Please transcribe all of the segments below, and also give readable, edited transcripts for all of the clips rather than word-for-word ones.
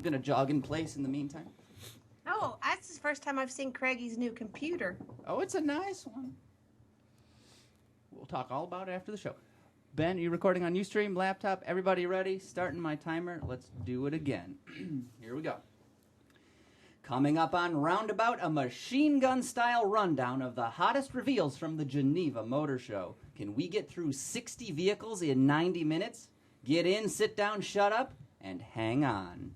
gonna jog in place in the meantime. Oh, that's the first time I've seen Craigie's new computer. Oh, it's a nice one. We'll talk all about it after the show. Ben, are you recording on Ustream, laptop? Everybody ready? Starting my timer. Let's do it again. Here we go. Coming up on Roundabout, a machine gun-style rundown of the hottest reveals from the Geneva Motor Show. Can we get through 60 vehicles in 90 minutes? Get in, sit down, shut up, and hang on.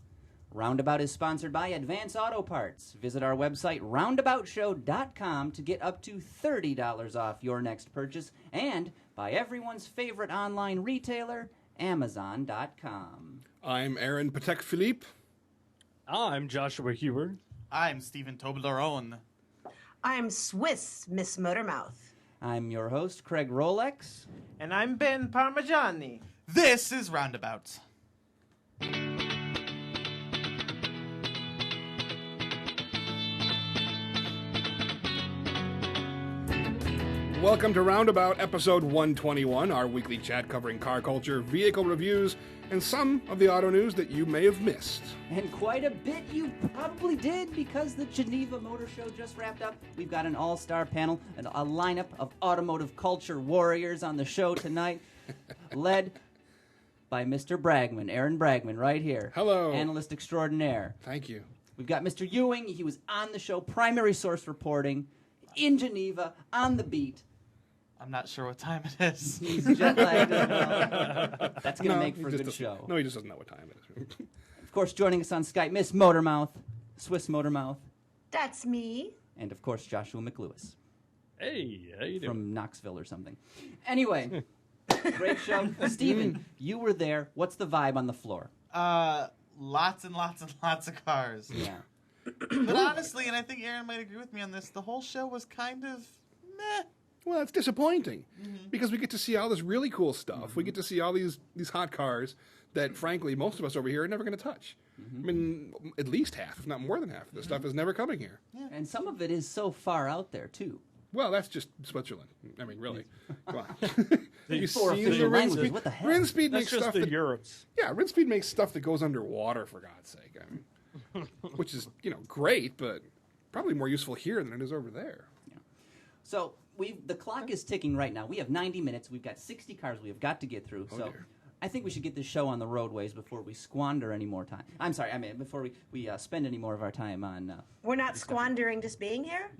Roundabout is sponsored by Advance Auto Parts. Visit our website, roundaboutshow.com, to get up to $30 off your next purchase, and by everyone's favorite online retailer, Amazon.com. I'm Aaron Patek-Philippe. I'm Joshua Huber. I'm Stephen Toblerone. I'm Swiss Miss Motormouth. I'm your host, Craig Rolex. And I'm Ben Parmigiani. This is Roundabout. Welcome to Roundabout, episode 121, our weekly chat covering car culture, vehicle reviews, and some of the auto news that you may have missed. And quite a bit you probably did, because the Geneva Motor Show just wrapped up. We've got an all-star panel and a lineup of automotive culture warriors on the show tonight, led by Mr. Bragman, Aaron Bragman, right here. Hello. Analyst extraordinaire. Thank you. We've got Mr. Ewing. He was on the show, primary source reporting, in Geneva, on the beat. I'm not sure what time it is. He's jet lagged as well. That's going to make for a good show. No, he just doesn't know what time it is. Of course, joining us on Skype, Miss Motormouth, Swiss Motormouth, That's me. and of course, Joshua McLewis. Hey, how you doing? From Knoxville or something. Anyway, great show. Steven, you were there. What's the vibe on the floor? Lots and lots and lots of cars. Yeah. But honestly, and I think Aaron might agree with me on this, the whole show was kind of meh. Well, it's disappointing because we get to see all this really cool stuff. We get to see all these hot cars that, frankly, most of us over here are never going to touch. I mean, at least half, if not more than half of this stuff is never coming here. Yeah. And some of it is so far out there, too. Well, that's just Switzerland. I mean, really. Come on. You Four see official the languages. Rinspeed? What the heck? Rinspeed That's makes just stuff the that... Europes. Yeah, Rinspeed makes stuff that goes underwater, for God's sake. I mean, which is, great, but probably more useful here than it is over there. Yeah. So the clock is ticking right now. We have 90 minutes. We've got 60 cars we have got to get through. Oh, So dear. I think we should get this show on the roadways before we squander any more time. I'm sorry, I mean, before we spend any more of our time on... We're not squandering just being here?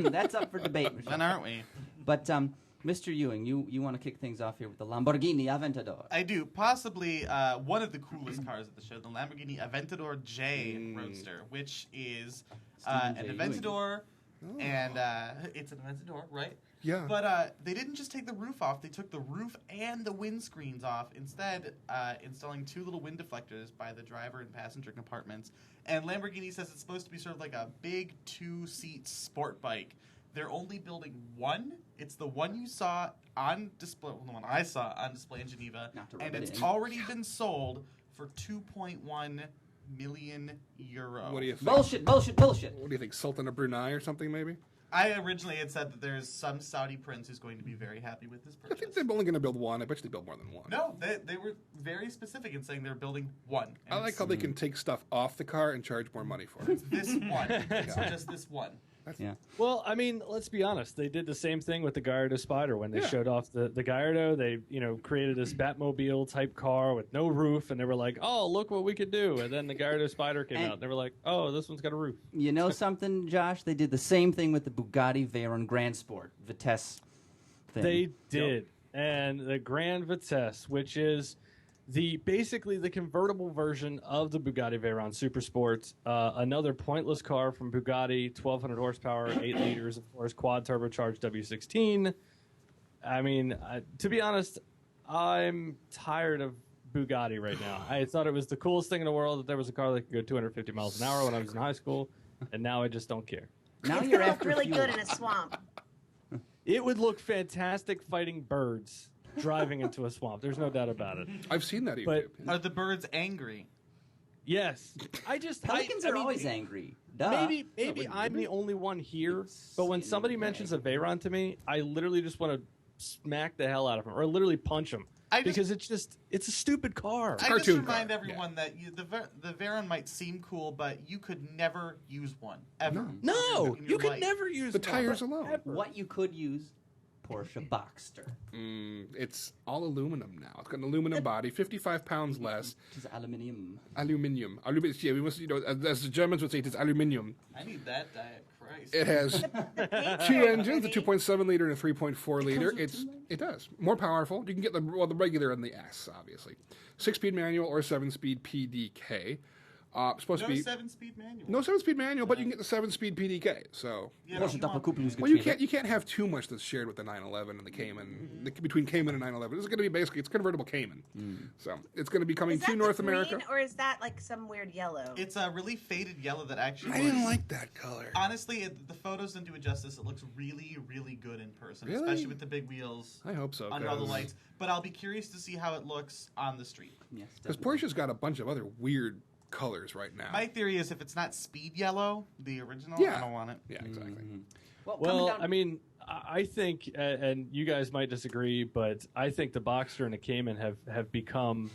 That's up for debate, Michelle. Then aren't we? But, Mr. Ewing, you want to kick things off here with the Lamborghini Aventador. I do. Possibly one of the coolest cars at the show, the Lamborghini Aventador J Roadster, which is Stephen an J. Aventador, and it's an Aventador, right? Yeah. But they didn't just take the roof off. They took the roof and the windscreens off, instead installing two little wind deflectors by the driver and passenger compartments. And Lamborghini says it's supposed to be sort of like a big two-seat sport bike. They're only building one. It's the one you saw on display, well, the one I saw on display in Geneva, and it's already been sold for 2.1 million euro. What do you think? Bullshit. What do you think, Sultan of Brunei or something, maybe? I originally had said that there's some Saudi prince who's going to be very happy with this I purchase. think they're only going to build one. I bet you they build more than one. No, they were very specific in saying they're building one. I like how they can take stuff off the car and charge more money for it. This one. It's just this one. Yeah. Well, I mean, let's be honest. They did the same thing with the Gallardo Spider when they showed off the Gallardo. They, created this Batmobile type car with no roof, and they were like, "Oh, look what we could do!" And then the Gallardo Spider came out, and they were like, "Oh, this one's got a roof." You know something, Josh? They did the same thing with the Bugatti Veyron Grand Sport Vitesse thing. They did, and the Grand Vitesse, which is basically the convertible version of the Bugatti Veyron Super Sport, another pointless car from Bugatti, 1,200 horsepower, 8 liters, of course, quad turbocharged W16. I mean, to be honest, I'm tired of Bugatti right now. I thought it was the coolest thing in the world that there was a car that could go 250 miles an hour when I was in high school, and now I just don't care. Now It's you're gonna look after really fuel. good in a swamp. It would look fantastic fighting birds driving into a swamp. There's no doubt about it. I've seen that. But Are the birds angry? yes, Pelicans are always angry. Duh. Maybe I'm the only one here, but when somebody mentions a Veyron to me, I literally just want to smack the hell out of him, or literally punch him. because it's a stupid car. I just cartoon remind car, everyone that the Veyron might seem cool, but you could never use one ever. No, in you your could life. never use The one. tires alone. What you could use, Porsche Boxster, It's all aluminum now. It's got an aluminum body, 55 pounds less. which is aluminium. Aluminium. Yeah, we must, as the Germans would say, it's aluminium. I need that Diet Christ. It has two engines, a 2.7 liter and a 3.4 liter. It does more powerful. You can get the regular and the S, obviously. 6-speed manual or 7-speed PDK. Supposed No to be 7-speed manual. no 7-speed manual, but you can get the 7-speed PDK. So. Yeah, Porsche you want- Doppelkupplung. Well, you can't have too much that's shared with the 911 and the Cayman. Between Cayman and 911, this is going to be basically it's convertible Cayman. So it's going to be coming Is to that North the America. green, or is that like some weird yellow? It's a really faded yellow that actually. I looks, didn't like that color. Honestly, the photos don't do it justice. It looks really, really good in person, Really? especially with the big wheels I hope so. under all the lights. But I'll be curious to see how it looks on the street. Yes, Because definitely. Porsche's got a bunch of other weird colors right now. My theory is if it's not speed yellow, the original, Yeah. I don't want it. Yeah, exactly. coming Well, down- I mean, I think, and you guys might disagree, but I think the Boxster and the Cayman have become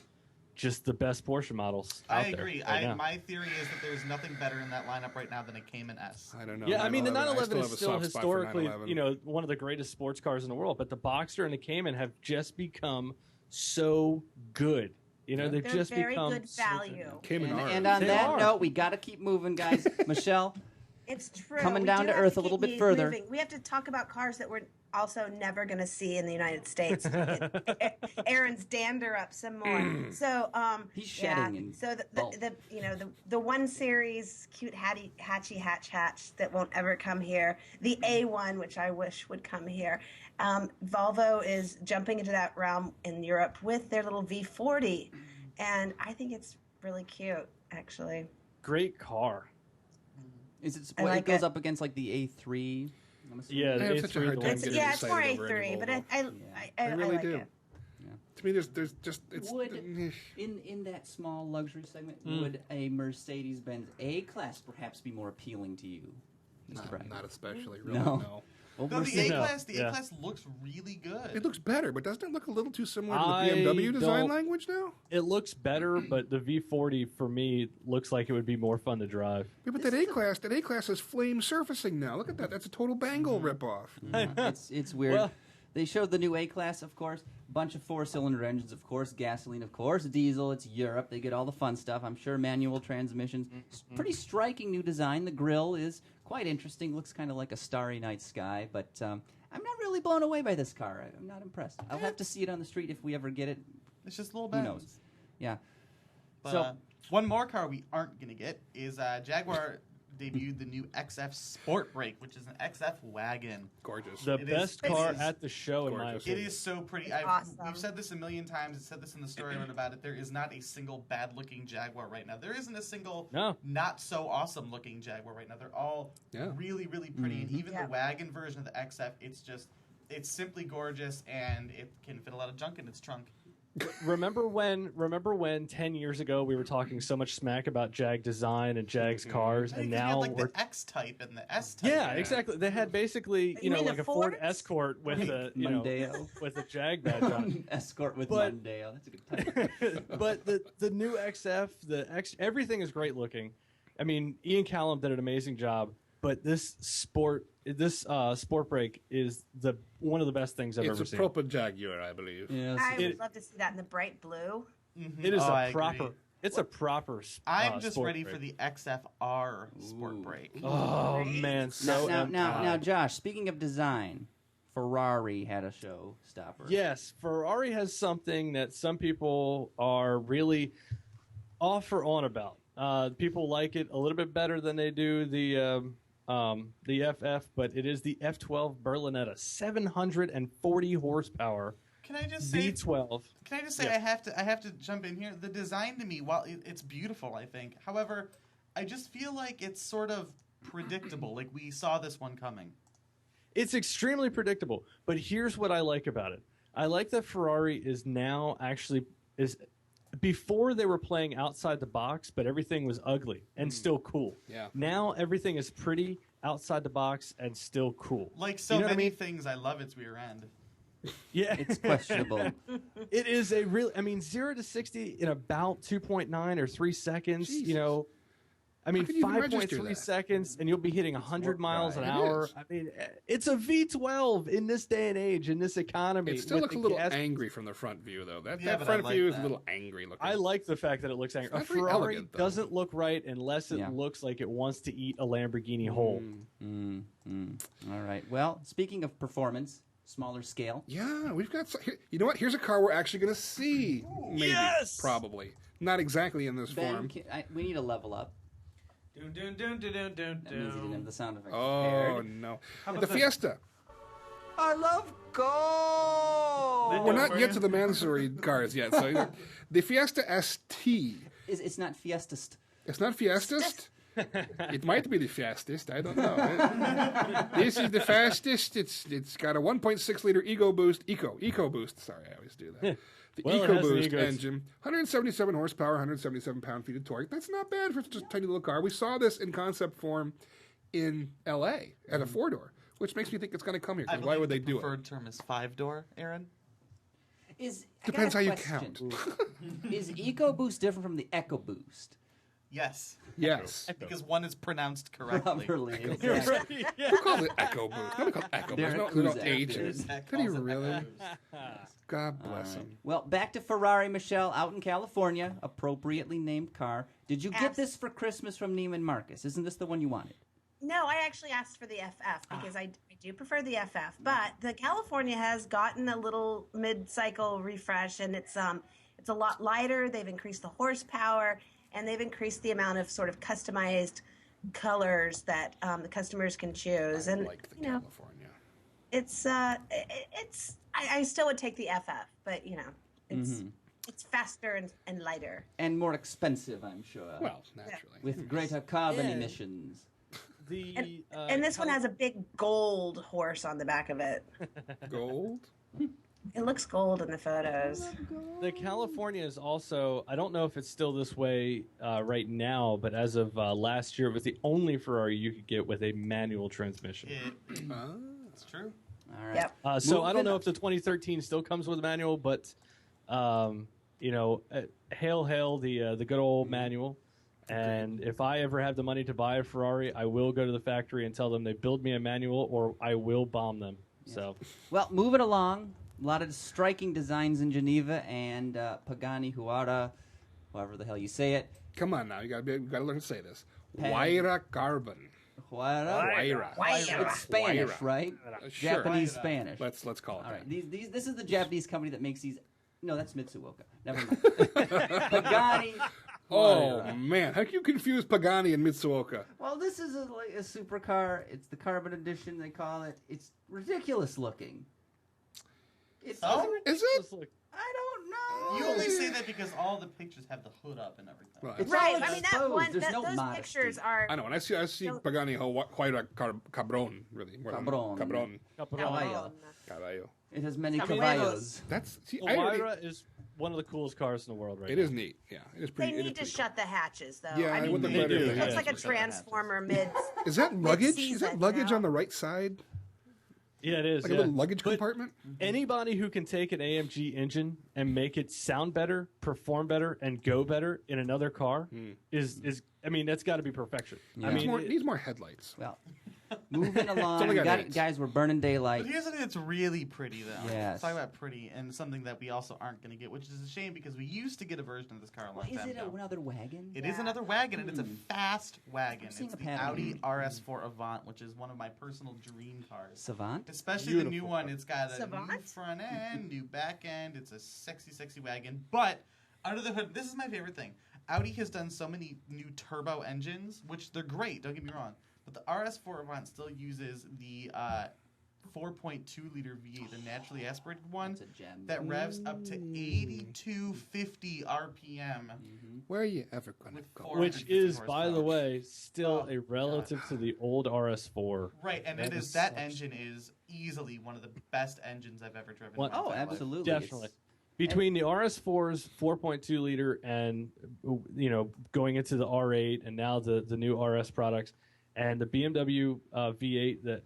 just the best Porsche models out I there agree. right now. My theory is that there's nothing better in that lineup right now than a Cayman S. I don't know. Yeah, I mean, the 911, 911 I is have a still soft spot for historically, 911. one of the greatest sports cars in the world, but the Boxster and the Cayman have just become so good. They've They're just very become good so value. Cayman and, R. and on They that are. note, we got to keep moving, guys. Michelle, It's true. Coming We down do to have earth a keep little bit further. moving. We have to talk about cars that we're also never going to see in the United States. Aaron's dander up some more. So He's shedding and so bulk. the 1 Series cute hatch that won't ever come here. The A1, which I wish would come here. Volvo is jumping into that realm in Europe with their little V40, and I think it's really cute, actually. great car. is it? I Well, like it goes it. up against like the A3. I'm assuming. Yeah, I the have such a A3, hard the time one- getting It's more excited over A3, any but Volvo. I really like do. it. To me, there's just it's Would in that small luxury segment, would a Mercedes-Benz A-Class perhaps be more appealing to you, Mr. Bragg? not especially really. No. No. Well, No, the Mercedes- A-Class, the Yeah. A-Class looks really good. It looks better, but doesn't it look a little too similar to the I BMW design don't- language now? It looks better, but the V40 for me looks like it would be more fun to drive. Yeah, but that A-Class has flame surfacing now. Look at that. That's a total Bangle ripoff. It's weird. Well- They showed the new A-Class, of course. Bunch of 4-cylinder engines, of course. Gasoline, of course. Diesel. It's Europe. They get all the fun stuff. I'm sure manual transmissions. Pretty striking new design. The grille is quite interesting. Looks kind of like a starry night sky. But I'm not really blown away by this car. I'm not impressed. I'll have to see it on the street if we ever get it. It's just a little Who bad. knows? Yeah. But, So- one more car we aren't going to get is Jaguar debuted the new XF Sport Brake, which is an XF wagon. Gorgeous. The It best is- car it is at the show, in my gorgeous. It opinion. is so pretty. It's awesome. We've said this a million times. I said this in the story I wrote about it. There is not a single bad-looking Jaguar right now. There isn't a single No. not so awesome-looking Jaguar right now. They're all Yeah. really, really pretty. And even Yeah. the wagon version of the XF, it's simply gorgeous, and it can fit a lot of junk in its trunk. Remember when 10 years ago we were talking so much smack about Jag design and Jag's cars, I think and they had now like we're the X type and the S type. yeah, exactly. They had basically You mean like the a Ford Fords? Escort with a Mondeo. with a Jag badge on it. Escort with But- Mondeo. That's a good title. But the new XF, everything is great looking. I mean, Ian Callum did an amazing job. But this sport brake is one of the best things I've It's ever a seen. proper Jaguar, I believe. Yes. I would It- love to see that in the bright blue. It is I a agree. proper. It's a proper. I'm just sport ready brake. for the XFR Sport Ooh. Brake. Oh man, so now, Josh. Speaking of design, Ferrari had a showstopper. yes, Ferrari has something that some people are really off or on about. People like it a little bit better than they do the FF, but it is the F12 Berlinetta, 740 horsepower, Can I just say? V12. Can I just say Yeah. I have to jump in here. The design to me, while it's beautiful, I think. However, I just feel like it's sort of predictable. Like we saw this one coming. It's extremely predictable, but here's what I like about it. I like that Ferrari is now actually is. Before they were playing outside the box, but everything was ugly and still cool. Yeah. Now everything is pretty outside the box and still cool. Like so You know what I many mean? things, I love its rear end. Yeah, It's questionable. It is a real. I mean, 0 to 60 in about 2.9 or 3 seconds. Jesus. You know, I mean, How can you even register 5.3 that? seconds, and you'll be hitting 100 miles an It hour. is. I mean, it's a V12 in this day and age, in this economy. It still with looks a the little gas- angry from the front view, though. That Yeah, but I front like view is a that. little angry looking. I like the fact that it looks angry. A not very Ferrari elegant, though. doesn't look right unless it Yeah. looks like it wants to eat a Lamborghini whole. All right. Well, speaking of performance, smaller scale. Yeah, we've got. You know what? Here's a car we're actually going to see. Maybe, Yes! probably not exactly in this Ben, form. we need a level up. Dun, dun, dun, dun, dun, dun, That means he didn't have dun. the sound effect Oh prepared. no, about the the- Fiesta. I love gold. We're not yet to the Mansory cars yet. So the Fiesta ST. It's not Fiestast. It's not Fiestist. It might be the fastest. I don't know. This is the fastest. It's got a 1.6 liter Eco Boost. Sorry, I always do that. The Well, it has an EcoBoost Ego. engine, 177 horsepower, 177 pound-feet of torque. That's not bad for just a tiny little car. We saw this in concept form in L.A. at a four-door, which makes me think it's going to come here. I 'Cause why would they believe do the it? preferred term is 5-door, Aaron. I got Depends a how you question. count. Is EcoBoost different from the EcoBoost? Yes, Yes. because one is pronounced correctly. Properly. You're Exactly. right. Who calls it Echo Boost? Nobody calls it Echo Boost. Derek No, no Kuzak H. did. Zach Did he calls it really? Echo. God All bless right. him. Well, back to Ferrari, Michelle, out in California, appropriately named car. Did you get this for Christmas from Neiman Marcus? Isn't this the one you wanted? No, I actually asked for the FF because I do prefer the FF. But the California has gotten a little mid-cycle refresh, and it's a lot lighter. They've increased the horsepower, and they've increased the amount of sort of customized colors that the customers can choose. I And like the you know, California. it's I still would take the FF, but you know, it's faster and lighter. And more expensive, I'm sure. Well, naturally. with greater carbon Yeah. emissions. The And this one has a big gold horse on the back of it. Gold? It looks gold in the photos. The California is also, I don't know if it's still this way right now, but as of last year, it was the only Ferrari you could get with a manual transmission. It's true. All right. Yep. So I Moving don't know up. if the 2013 still comes with a manual, but you know, hail the good old manual. And if I ever have the money to buy a Ferrari, I will go to the factory and tell them they build me a manual, or I will bomb them. So Well, moving along, a lot of striking designs in Geneva and Pagani Huayra, however the hell you say it. Come on now. You got to learn to say this. Pen. Huayra Carbon. Huayra. Huayra. It's Spanish, Huayra. right? Sure. Japanese Spanish. Let's call it All that. right. This is the Japanese company that makes these. No, that's Mitsuoka. Never mind. Pagani. Oh, Huayra. man. How can you confuse Pagani and Mitsuoka? Well, this is like a supercar. It's the carbon edition, they call it. It's ridiculous looking. It's Oh? Is it? Just look- I don't know. You only say that because all the pictures have the hood up and everything. Well, It's Right. all I mean, that exposed. one, There's no those modesty. pictures are. I know. When I see No. Pagani Huayra Cabron, really. more than Cabron. Cabron. Caballo. Caballo. It has many Caballos. caballos. That's. See, The I already, Huayra is one of the coolest cars in the world right it now. is neat. Yeah. It is They pretty. it is need to pretty shut the hatches, though. Yeah, I mean, with the They better do, thing. yeah. it's like a Shut the hatches. transformer mid. cool. Is that luggage? Is Mid-season, that luggage you on know? the right side? Yeah, it is. Like yeah. a little luggage But compartment? anybody who can take an AMG engine and make it sound better, perform better, and go better in another car is I mean, that's got to be perfection. Yeah. I mean, Needs more headlights. Well, moving along, only got 8. guys, we're burning daylight. But here's something that's really pretty, though. Yes. Let's talk about pretty and something that we also aren't going to get, which is a shame because we used to get a version of this car a long Is time it ago. another wagon? It is another wagon, and it's a fast wagon. I'm seeing It's a the pattern. Audi RS4 Avant, which is one of my personal dream cars. Savant? Especially the new one. It's got a new Savant? front end, new back end. It's a sexy, sexy wagon. But under the hood, this is my favorite thing. Audi has done so many new turbo engines, which they're great, don't get me wrong. But the RS4 Avant still uses the 4.2 liter V8, the naturally aspirated one, That's a gem. that revs up to 8250 RPM. Where are you ever going to With go? four- which 450 is, by the horsepower. way, still a relative to the old RS4. Right, and That it is is that such- engine is easily one of the best engines I've ever driven. What- in my Oh, entire life. absolutely. Definitely. It's- Between the RS4's 4.2 liter and going into the R8 and now the new RS products and the BMW V8 that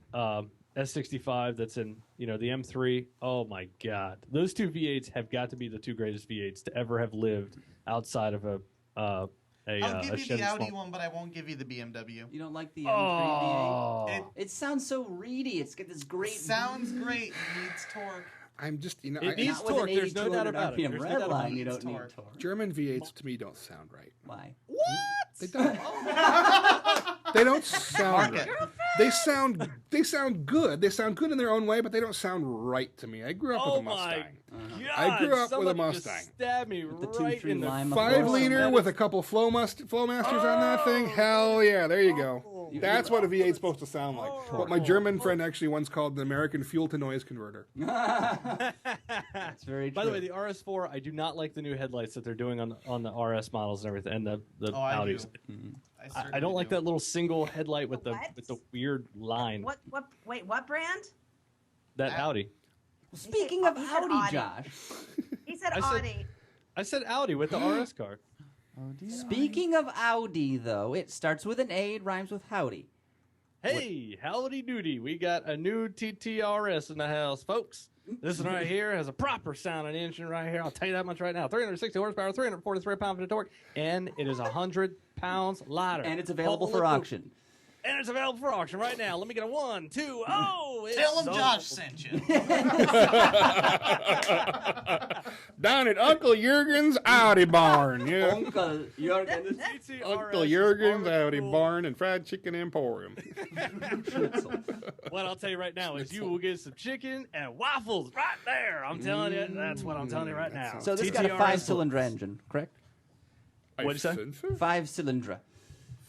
S65 that's in, the M3. Oh my God, those two V8s have got to be the two greatest V8s to ever have lived outside of a I'll give you Chevy the Audi small- one, but I won't give you the BMW. You don't like the M3 Oh, V8? It sounds so reedy. It's got this great. Sounds great. Needs torque. I'm just, It I, needs Not with torque. an There's no doubt 8200 about it. RPM There's no red doubt about line. it. You don't need Torque. torque. German V8s to me don't sound right. Why? They don't. They don't sound right. They sound good. They sound good in their own way, but they don't sound right to me. I grew up with a Mustang. God, I grew up with a somebody Mustang. Just stabbed me With the right 2.3 in the Lima 5-liter with a couple Flowmasters on that thing. Hell yeah, there you go. That's what a V8 is supposed to sound like. What my German friend actually once called the American fuel-to-noise converter. That's very true. By the way, the RS4, I do not like the new headlights that they're doing on the RS models and everything, and the I Audis. do. I don't like that little single headlight with the What? weird line. Wait, what brand? That Audi. Speaking of He said Audi, Audi. Josh. He said I said- Audi. I said Audi with the RS car. Speaking of Audi, though, it starts with an A. It rhymes with howdy. Hey, howdy doody. We got a new TTRS in the house, folks. This one right here has a proper sounding engine right here. I'll tell you that much right now. 360 horsepower, 343 pound-feet of torque, and it is 100 pounds lighter. And it's available Holy for poop. auction. And it's available for auction right now. Let me get a 1, 2, oh! It's Tell him sold. Josh sent you. Down at Uncle Jurgen's Audi barn. Yeah. Uncle Jürgen. TTRS Uncle is Jurgen's already Audi cool. barn and fried chicken emporium. What I'll tell you right now is you will get some chicken and waffles right there. I'm telling you. That's what I'm telling you right now. So this got a TTRS 5-cylinder engine, correct? What'd you say? 5-cylinder.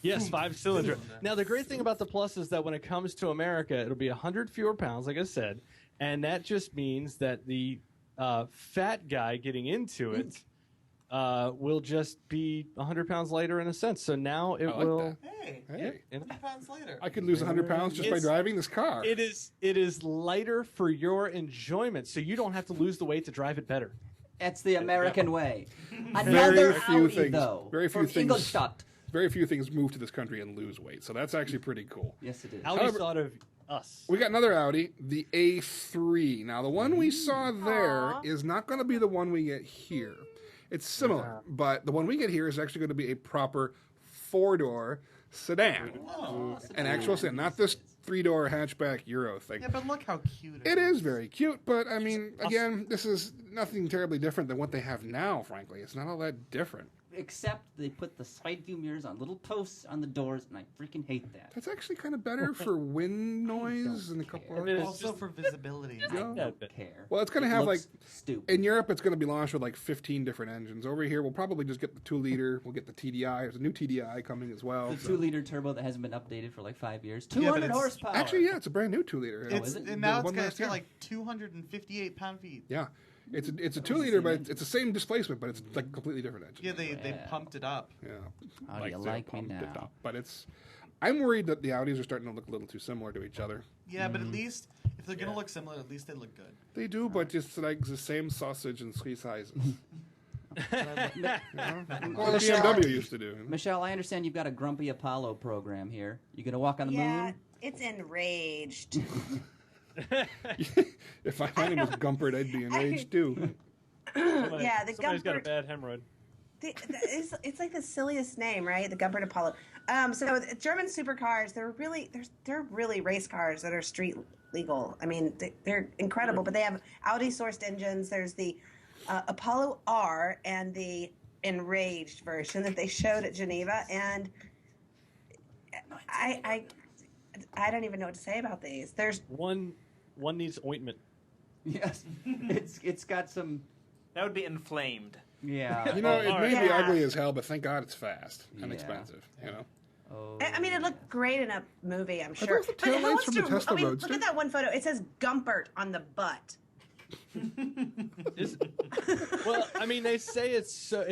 Yes, 5-cylinder. Now, the great thing about the Plus is that when it comes to America, it'll be 100 fewer pounds, like I said, and that just means that the fat guy getting into it will just be 100 pounds lighter in a sense. So now it I like will. that. Hey, Hey, 3 pounds later. I could lose 100 pounds just by It's- driving this car. It is lighter for your enjoyment, so you don't have to lose the weight to drive it better. That's the American way. Very Another few Audi, things. though. Very few from things. Ingolstadt. Very few things move to this country and lose weight, so that's actually pretty cool. Yes, it is. Audi However- thought of us. We got another Audi, the A3. Now, the one we saw there is not going to be the one we get here. It's similar, but the one we get here is actually going to be a proper 4-door sedan. An actual sedan, not this 3-door hatchback Euro thing. Yeah, but look how cute It is very cute, but I mean, again, this is nothing terribly different than what they have now, frankly. It's not all that different. Except they put the side view mirrors on little posts on the doors, and I freaking hate that. That's actually kind of better for wind noise and a couple care. of... I mean, it's Also just- for visibility. I Yeah. don't care. Well, it's going to It have, like, looks stupid. in Europe, it's going to be launched with like 15 different engines. Over here, we'll probably just get the 2-liter. We'll get the TDI. There's a new TDI coming as well. The so- 2-liter turbo that hasn't been updated for like 5 years. Yeah, but 200 it's- horsepower. Actually, yeah, it's a brand new 2-liter. It's, is it? and now The one it's last got year. like 258 pound-feet. Yeah, it's a the 2-liter, same but engine. it's the same displacement, but it's like a completely different engine. Yeah, they Yeah. pumped it up. Yeah, How do you they like me pumped it now? up. But it's. I'm worried that the Audis are starting to look a little too similar to each other. Yeah, but at least if they're gonna look similar, at least they look good. They do, but just like the same sausage in 3 sizes. Well, BMW used to do. Michelle, I understand you've got a Grumpy Apollo program here. You gonna walk on the Yeah, moon? it's enraged. If my name was Gumpert, I'd be enraged too. Yeah, the Somebody's got a Gumpert- bad hemorrhoid. It's like the silliest name, right? The Gumpert Apollo. So the German supercars, they're really race cars that are street legal. I mean, they're incredible, but they have Audi sourced engines. There's the Apollo R and the enraged version that they showed at Geneva, and I don't even know what to say about these. There's One needs ointment. Yes. It's got some. That would be inflamed. Yeah. You know, it may be Yeah. ugly as hell, but thank God it's fast and Yeah. expensive. You know. Oh, I mean, it looked great in a movie, I'm sure. those the But who taillights wants from the to? Tesla I mean, Roadster? look at that one photo. It says Gumpert on the butt. Well, I mean, they say it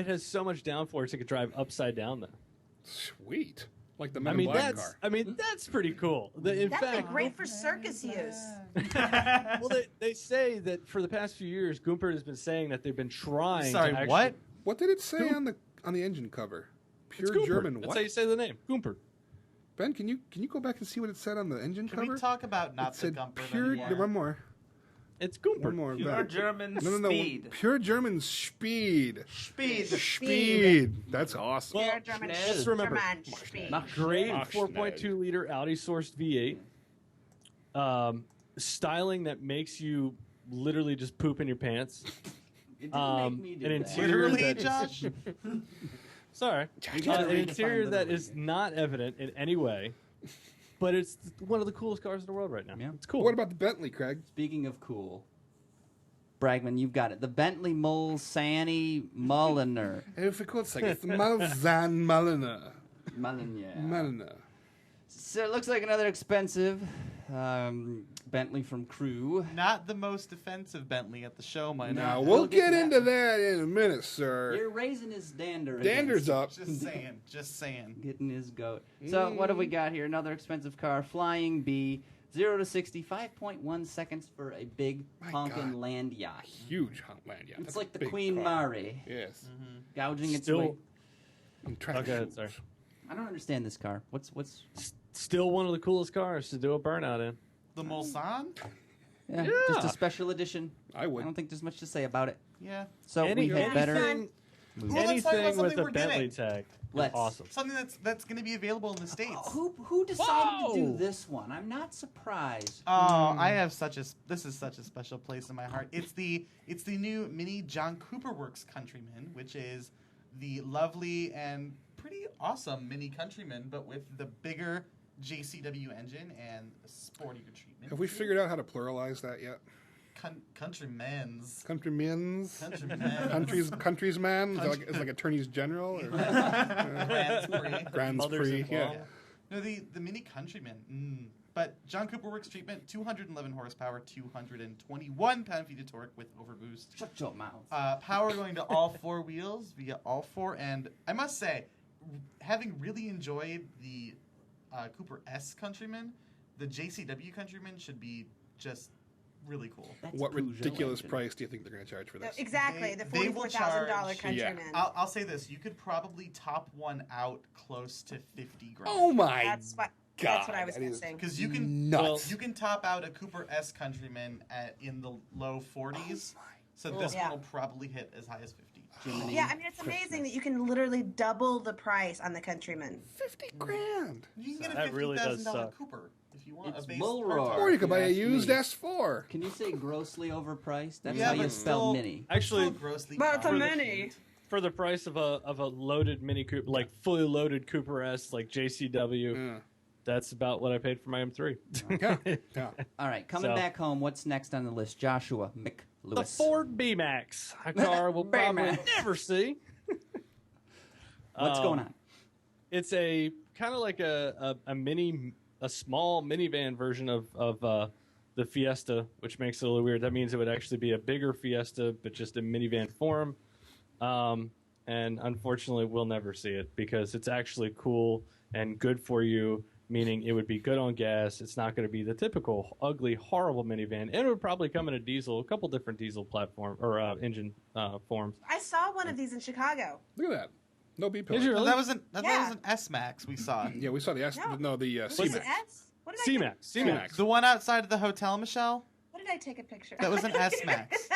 has so much downforce it could drive upside down though. Sweet. Like the I Men in mean, Black car. that's pretty cool. In That'd fact, be great for circus use. well, they say that for the past few years, Gumpert has been saying that they've been trying. Sorry, to actually, what? What did it say on the engine cover? It's Pure Gumpert. German That's what? how you say the name, Gumpert. Ben, can you go back and see what it said on the engine Can cover? we talk about not It the said Gumper pure. anymore? One more. It's Goomper. One more. Pure Ben. German No. speed. Pure German speed. Speed. Speed. That's awesome. Well, Pure German just remember, German speed. great Mach 4.2 liter Audi sourced V8. Styling that makes you literally just poop in your pants. It didn't make me do an that. interior Literally, that- Josh. Sorry. We gotta An redefine interior that literally is here. not evident in any way, but it's one of the coolest cars in the world right now. Yeah. It's cool. What about the Bentley, Craig? Speaking of cool, Bragman, you've got it. The Bentley Mulsanne Mulliner. If it looks like it's the Malzahn Mulliner. Mulliner. So it looks like another expensive Bentley from Crew. Not the most offensive Bentley at the show, my Now, man. we'll We'll get get to into that. that in a minute, sir. You're raising his dander. Dander's up. Just saying. Just saying. Getting his goat. So what have we got here? Another expensive car, Flying Bee, 0 to 60, 5.1 seconds for a big My honkin' God. land yacht. Huge Huntland, yeah. It's That's like a the big Queen car. Mary, Yes. gouging its Still- way. And traffic Okay, rules. sorry. I don't understand this car. What's? Still one of the coolest cars to do a burnout in. The Mulsanne? Yeah, Yeah. just a special edition. I would. I don't think there's much to say about it. Yeah. So we had better. anything, Well, let's talk about anything with something a we're Bentley getting. tag. Let's. Awesome. Something that's going to be available in the States. Who decided to do Whoa! this one? I'm not surprised. Oh, I have this is such a special place in my heart. It's the new mini John Cooper Works Countryman, which is the lovely and pretty awesome mini Countryman, but with the bigger JCW engine and sportier treatment. Have we figured out how to pluralize that yet? Countrymen's. Countrymen's? Countrymen's. Countriesman? Is like attorneys general? Or Grand Prix. Grand Mothers Prix? in Yeah. law. No, the mini Countryman. But John Cooper Works treatment, 211 horsepower, 221 pound-feet of torque with overboost. Shut your mouth. Power going to all four wheels via all four. And I must say, having really enjoyed the Cooper S Countryman, the JCW Countryman should be just really cool. That's What a Peugeot ridiculous engine. price do you think they're going to charge for this? Exactly, the They will $44,000 charge- Countryman. I'll say this: you could probably top one out close to 50 grand. Oh my That's what I was that is guessing. Because you can nuts. you can top out a Cooper S Countryman in the low 40s. So this Yeah. one will probably hit as high as 50. Jiminy Yeah, I mean, it's amazing that you can literally double the price on the Countryman. 50 grand. You can get a That really does $50,000 suck. Cooper if you want It's a base bull sport roar. car. Or you could buy a ask used me. S4. Can you say grossly overpriced? That's Yeah, how you but spell still- mini. Actually, Still grossly Well, it's a overpriced. mini. for the price of a loaded Mini Cooper, like fully loaded Cooper S, like JCW, Yeah. that's about what I paid for my M3. Yeah. Yeah. All right, coming So- back home, what's next on the list? Joshua The McLewis. Ford B-Max, a car we'll probably B-Max. never see. What's going on? It's a kind of like a small minivan version of the Fiesta, which makes it a little weird. That means it would actually be a bigger Fiesta, but just in minivan form. And unfortunately, we'll never see it because it's actually cool and good for you, meaning it would be good on gas. It's not going to be the typical ugly, horrible minivan. And it would probably come in a couple different diesel platform or engine forms. I saw one of these in Chicago. Look at that. No B Is pillar. it No, really? that was an Yeah. S Max we saw. Yeah, we saw the S. No, the Was it C-Max. S? What did I C-Max. C-Max. The one outside of the hotel, Michelle. What did I take a picture? That was an S Max.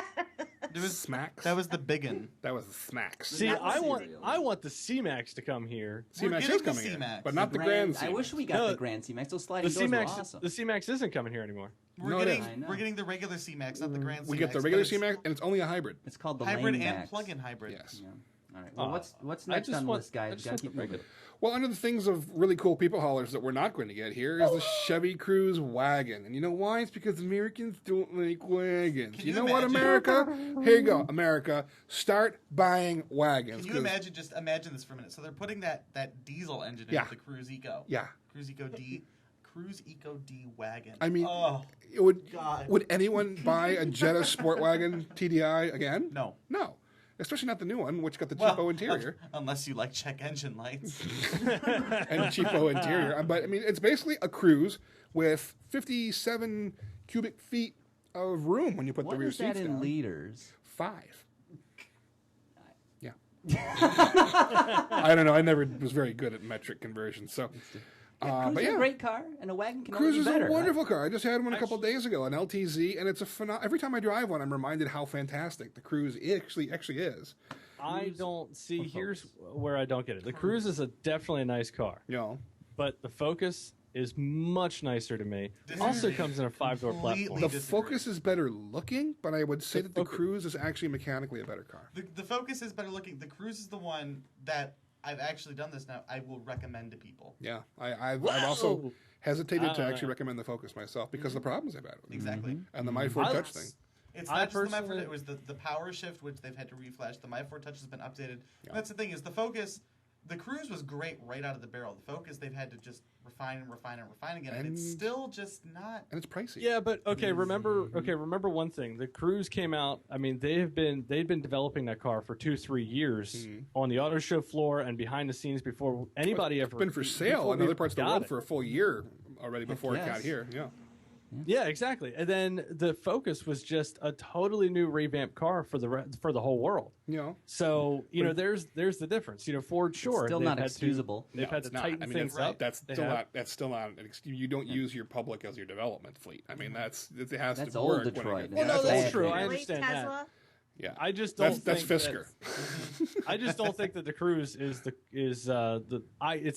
There was Smacks. that was the big one. That was the Smacks. See, Not I want cereal. I want the C-Max to come here. C-Max getting is the coming here, C-Max. but not the Grand I C-Max. wish we got No, the Grand C-Max. Those The sliding doors were C-Max awesome. the C-Max isn't coming here anymore. No, it is. I know. We're getting the regular C Max, not the Grand C Max. We get the regular C-Max, and it's only a hybrid. It's called the hybrid Lane and Max. plug-in hybrid. Yes. Yeah. All right. Well, what's I next just on the want- list, I guys? just Gotta want keep the moving. regular. Well, under the things of really cool people haulers that we're not going to get here is the Chevy Cruze wagon. And you know why? It's because Americans don't like wagons. Can You you know what, imagine? America? Here you go, America. Start buying wagons. Can you imagine? Just imagine this for a minute. So they're putting that diesel engine Yeah. into the Cruise Eco. Yeah. Cruise Eco D wagon. I mean, oh God. would anyone buy a Jetta Sport Wagon TDI again? No. No. Especially not the new one, which got the Well, cheapo interior. Unless you like check engine lights. And cheapo interior. But I mean, it's basically a Cruze with 57 cubic feet of room when you put the What rear is that seats in down. liters? 5. Yeah. I don't know. I never was very good at metric conversion. So, Cruise but is yeah, a great car, and a wagon can Cruise only is be better. a wonderful car. I just had one a couple days ago, an LTZ, and it's a every time I drive one, I'm reminded how fantastic the Cruise actually is. I don't see. Here's where I don't get it. The Cruise is definitely a nice car, You know, but the Focus is much nicer to me. Disagree. Also comes in a 5-door Completely platform. the disagree. Focus is better looking, but I would say The that the Focus- Cruise is actually mechanically a better car. The Focus is better looking. The Cruise is the one that I've actually done this now. I will recommend to people. Yeah, I've also hesitated to I- actually recommend the Focus myself because of the problems I've had with it. Exactly. And the My Ford I- Touch thing. It's I not just the My Ford. personally- It was the power shift, which they've had to reflash. The My Ford Touch has been updated. And that's the thing is the Focus. The Cruise was great right out of the barrel. The Focus they've had to just refine again, and it's And- still just not. And it's pricey. Yeah, but remember one thing. The Cruise came out. I mean, they'd been developing that car for 2-3 years on the auto show floor and behind the scenes before anybody It's ever been for sale before in we other parts of the got world it. for a full year already before it got yes. here. Yeah. Yeah, exactly. And then the Focus was just a totally new revamped car for the whole world. You know, So there's the difference. Ford, sure, still they've not had excusable. They've had to it's not. tighten I mean, things up. that's They still have. not. That's still not. You don't use your public as your development fleet. I mean, it has That's to old work. when Detroit. it- Well, That's no, that's bad. true. I Really, understand that. Tesla? Yeah, I just don't. that's think Fisker. I just don't think that the Cruise it's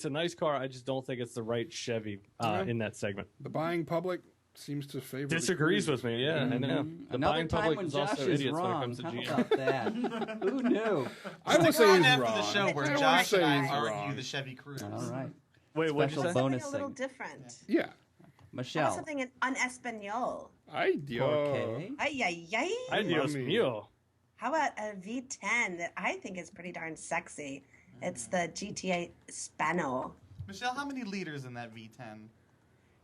a nice car. I just don't think it's the right Chevy in that segment. The buying public seems to favor. Disagrees the Cruise. with me. Yeah, I know. The Another buying time public when is Josh also is idiots when it wrong. comes to How GM. about that? Who knew? I would Stick say around he's after wrong. the show where I would Josh say and I he's argue wrong. the Chevy Cruise. All right. Wait, what'd you Special say? bonus Something a little segment. different. Yeah. How about Michelle. something en español? Ay, Dios. Okay. Ay, ay, ay. Ay, Dios Mami. mío. How about a V10 that I think is pretty darn sexy? It's the GTA Spano. Michelle, how many liters in that V10?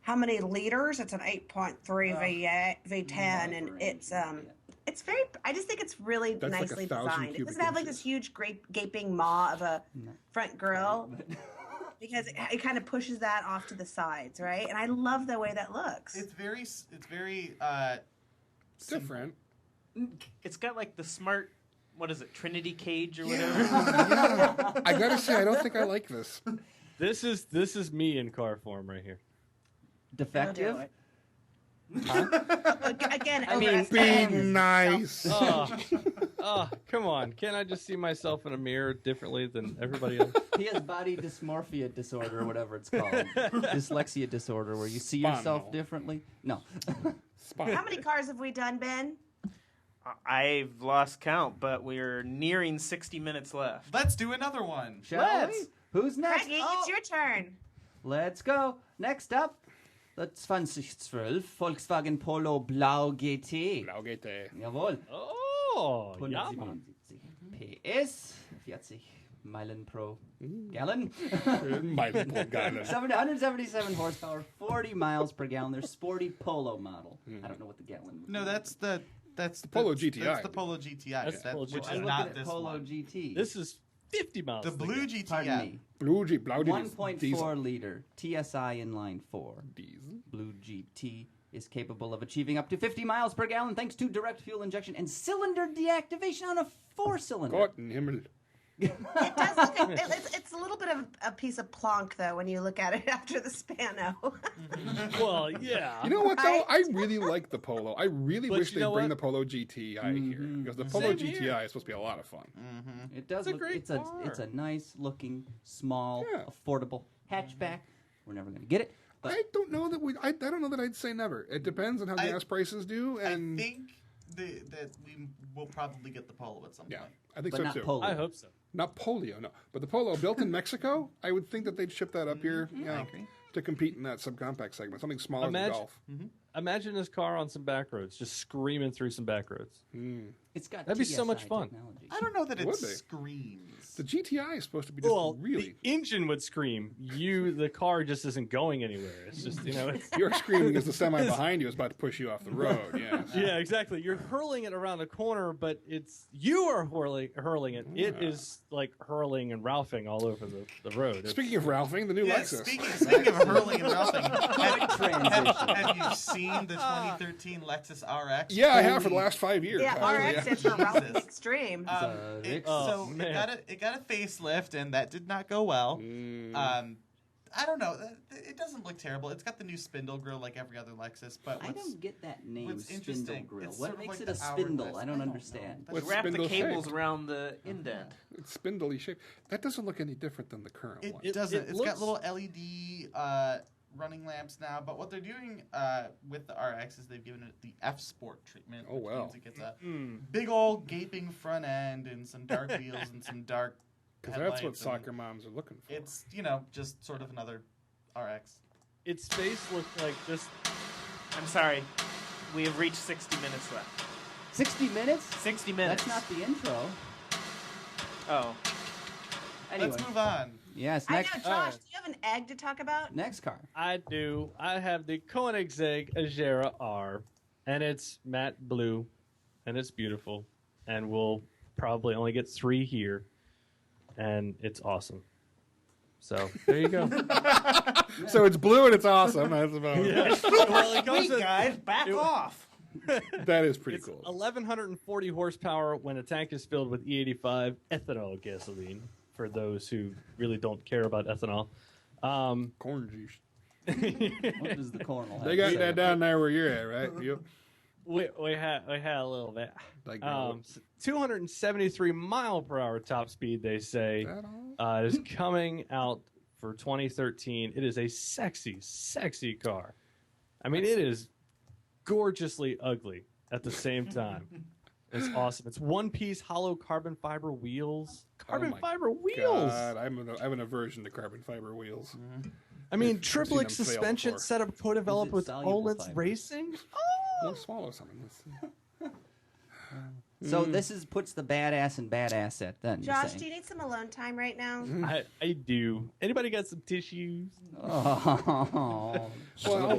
How many liters? It's an 8.3 V10, and it's very. I just think it's really That's like nicely 1,000 designed. It cubic doesn't have like inches. this huge, great gaping maw of a front grille because it kind of pushes that off to the sides, right? And I love the way that looks. It's very Different. It's got like the smart, what is it, Trinity cage or whatever? I gotta say, I don't think I like this. This is me in car form right here. Defective? Don't Again, I mean, Be overestimating nice. Oh, come on. Can't I just see myself in a mirror differently than everybody else? He has body dysmorphia disorder or whatever it's called. Dyslexia disorder where you see yourself Spano. differently. No. Spot. How many cars have we done, Ben? I've lost count, but we're nearing 60 minutes left. Let's do another one. Shall we? Who's next? Craigie, Oh, it's your turn. let's go. Next up, the 2012 Volkswagen Polo Blau GT. Laugete. Jawohl. Oh, yeah, man. 177 PS, 40 Meilen pro Gallon. Meilen 777 horsepower, 40 miles per gallon. Their sporty Polo model. I don't know what the gallon would No, be. that's the Polo GTI. That's the Polo GTI. That's the Polo which GTI. is I'm not looking at this Polo one. GT. This is 50 miles. The to blue go. Pardon GTI. me. Blue G. Blau 1.4 liter TSI inline 4. Diesel. Blue GT is capable of achieving up to 50 miles per gallon thanks to direct fuel injection and cylinder deactivation on a 4-cylinder. Gott in Himmel. It does look. It's a little bit of a piece of plonk, though, when you look at it after the Spano. Well, yeah. You know what though? I really like the Polo. I really But wish you they'd know bring what? the Polo GTI here because the Polo Same GTI here. is supposed to be a lot of fun. It does It's a look. great It's a car. nice looking, small, Yeah. affordable hatchback. We're never gonna get it. But I don't know that I don't know that I'd say never. It depends on how gas prices do, and I think that we will probably get the Polo at some yeah, point. I think but so not too. Polo. I hope so. Not polio, no, but the Polo built in Mexico. I would think that they'd ship that up here, agree. to compete in that subcompact segment, something smaller Imagine- than Golf. Imagine this car on some back roads, just screaming through some back roads. It's got That'd be so much TSI fun. technology. I don't know that it Would they? screams. The GTI is supposed to be just Well, really. the engine would scream. The car just isn't going anywhere. It's just, it's, You're screaming as the semi behind you is about to push you off the road. Yes. yeah, exactly. You're hurling it around a corner, but you are hurling it. It is like hurling and ralphing all over the road. It's- Speaking of Ralphing, the new Yeah, Lexus. speaking of hurling and ralphing, Transition. have you seen the 2013 Lexus RX? Yeah, I have for the Holy- last 5 years. Yeah, actually, RX yeah. is for Ralphing Jesus. Extreme. Rick. Oh, So man. it got a facelift, and that did not go well. I don't know. It doesn't look terrible. It's got the new spindle grill like every other Lexus, but I don't get that name, what's spindle interesting, grill. it's What sort of makes like it a the spindle? hourglass. I don't know. understand. What's Wrap the spindle cables shaped? around the indent. It's spindly shaped. That doesn't look any different than the current one. It doesn't. It's got looks- little LED running lamps now, but what they're doing with the RX is they've given it the F Sport treatment. Oh, which wow. means it gets a big old gaping front end and some dark wheels and some dark. Because that's what headlights, and soccer moms are looking for. It's just sort of another RX. Its face looked like just. I'm sorry. We have reached 60 minutes left. 60 minutes? 60 minutes. That's not the intro. Oh. Anyway. Let's move on. Yes, I know, next Josh. Do you have an egg to talk about? next car. I do. I have the Koenigsegg Agera R, and it's matte blue, and it's beautiful, and we'll probably only get 3 here, and it's awesome. So there you go. So it's blue and it's awesome. That's about Well, it goes Wait, with- guys, back it- off. That is pretty It's cool. 1,140 horsepower when a tank is filled with E85 ethanol gasoline. For those who really don't care about ethanol, Corn juice. What does the cornel have They to got say that about down there where you're at, right? Yep. we had a little bit. Like 273 mile per hour top speed. They say that all? is coming out for 2013. It is a sexy, sexy car. I mean, it is gorgeously ugly at the same time. It's awesome. It's one-piece hollow carbon fiber wheels. Carbon my fiber wheels. God, I have an aversion to carbon fiber wheels. I mean, I've triple seen X them fail suspension before. setup co-developed it with soluble Olin's fiber? Racing. We'll swallow something. So this puts the badass in badass set then. you're Josh, saying. do you need some alone time right now? I do. Anybody got some tissues? Oh, Well, I'll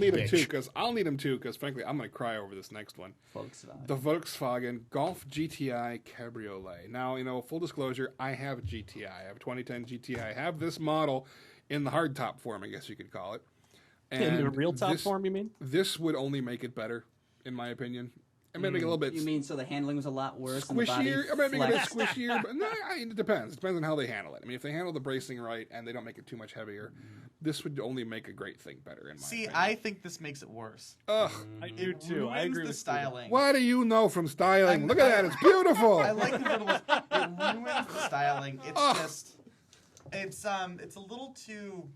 need them too because frankly, I'm going to cry over this next one. Volkswagen. The Volkswagen Golf GTI Cabriolet. Now, full disclosure, I have a GTI. I have a 2010 GTI. I have this model in the hardtop form, I guess you could call it. In the And real top this- form, you mean? This would only make it better, in my opinion. It may make it a little bit You mean so the handling was a lot worse and the body squishier. It might make it a bit flexed? squishier, but no, it depends. It depends on how they handle it. I mean, if they handle the bracing right and they don't make it too much heavier, this would only make a great thing better. In my See, opinion. I think this makes it worse. Ugh. I do too. I Ruins agree the with styling. What do you know from styling? Look at that. It's beautiful. I like the convertibles. It ruins the styling. It's Ugh. just, it's a little too,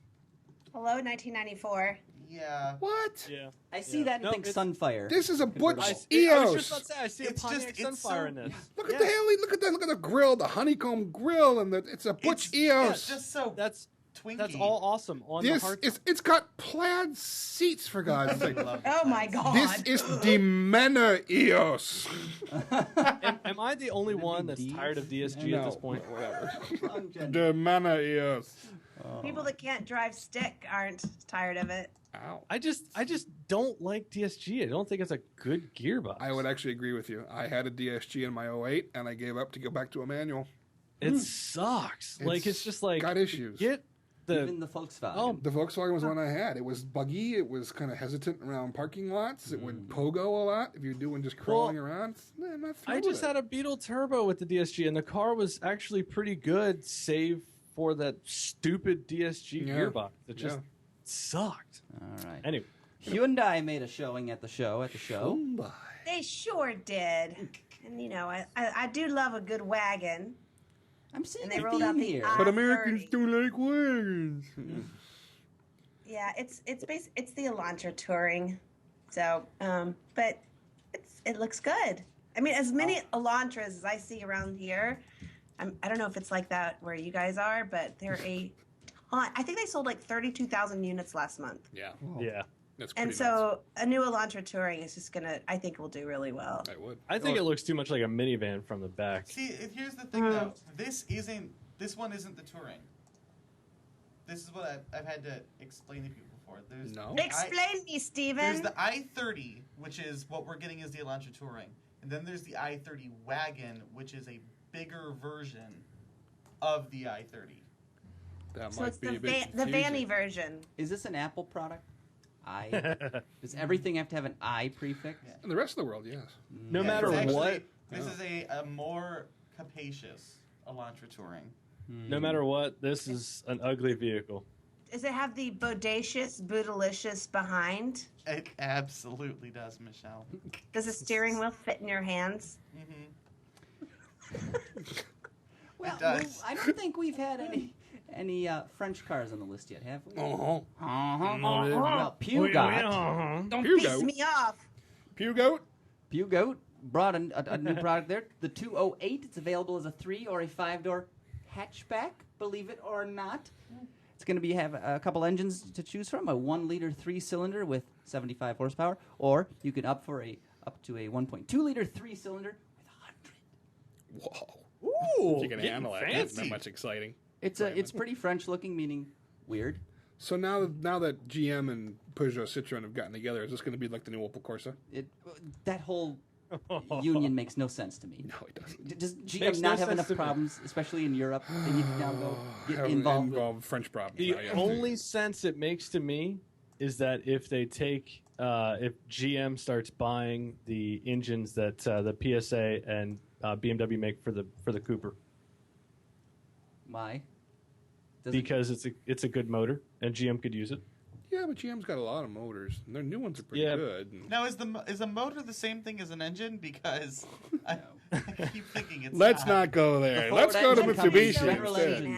Hello, 1994. yeah. What? Yeah. I see Yeah. that and No, think it's- Sunfire. This is a Butch I- I was EOS. just about to say, I see a It's Pontiac just- it's Sunfire so- in this. Look at the hell. Look at the grill, the honeycomb grill, and it's a Butch EOS. It's just so That's twinky. that's all awesome on the This hard. it's got plaid seats for God's sake. Oh my God. This is the Mena EOS. Am I the only one that's Ds? tired of DSG at this point? Whatever. Wrong gender. The Mena EOS. People that can't drive stick aren't tired of it. Ow. I just don't like DSG. I don't think it's a good gearbox. I would actually agree with you. I had a DSG in my 08, and I gave up to go back to a manual. It sucks. Like it's just like got issues. Get Even the the Volkswagen. Oh. The Volkswagen was one I had. It was buggy. It was kind of hesitant around parking lots. It would pogo a lot if you're doing just crawling around. I'm not I just had a Beetle Turbo with the DSG, and the car was actually pretty good, save for that stupid DSG Yeah. gearbox. It just Yeah. sucked. All right. Anyway, Hyundai made a showing at the show. They sure did. And I do love a good wagon. I'm seeing And they a rolled out theme the here. I- But Americans 30. don't like wagons. Yeah, it's the Elantra touring. So, but it looks good. I mean, as many Elantras as I see around here, I don't know if it's like that where you guys are, but they're a ton. I think they sold like 32,000 units last month. Yeah, yeah. that's pretty And so a new Elantra touring is just I think will do really well. nuts. I would. I think it looks too much like a minivan from the back. See, here's the thing though. This one isn't the touring. This is what I've had to explain to people before. There's No. Explain me, There's Steven. the i30, which is what we're getting as the Elantra touring, and then there's the i30 wagon, which is a bigger version of the i30. That So might it's be the a bit the confusing. Vanny version. Is this an Apple product? I. Does everything have to have an I prefix? Yeah. In the rest of the world, yes. No Yeah, matter it's actually- what, This is a more capacious Elantra touring. no matter what, this is an ugly vehicle. Does it have the bodacious, bootylicious behind? It absolutely does, Michelle. Does the steering wheel fit in your hands? Well, It does. I don't think we've had any French cars on the list yet, have we? Uh-huh. Well, Peugeot. Don't Peugeot. piss me off. Peugeot? Peugeot brought a new product there. The 208. It's available as a 3 or a 5-door hatchback, believe it or not. It's going to have a couple engines to choose from, a 1-liter 3-cylinder with 75 horsepower, or you can up to a 1.2-liter 3-cylinder with 100. Whoa. Ooh, You can getting handle it. That's fancy. not much exciting. It's pretty French looking, meaning weird. So now that GM and Peugeot Citroën have gotten together, is this going to be like the new Opel Corsa? That whole union makes no sense to me. No, it doesn't. Does GM Makes no not have sense enough to me. problems, especially in Europe? They need to now go get Have involved with. French problems. The now, yeah. only sense it makes to me is that if they take, if GM starts buying the engines that the PSA and BMW make for the Cooper, Why? Does it- because it's a good motor and GM could use it. Yeah, but GM's got a lot of motors. And their new ones are pretty Yeah. good. And Now, is a motor the same thing as an engine? Because I keep thinking it's let's not go there. The Let's go to Ford engine Mitsubishi comes general instead. engine.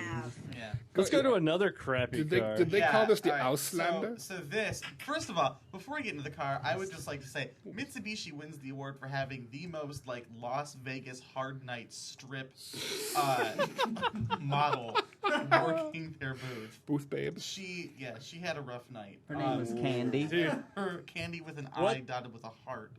Yeah. Let's go to another crappy car. Did they call this the all right, Auslander? So this, first of all, before we get into the car, I would just like to say Mitsubishi wins the award for having the most like Las Vegas Hard Night strip model working their booth. Booth babes. She had a rough night. Her name was Candy. Dude, Her Candy with an What? eye dotted with a heart.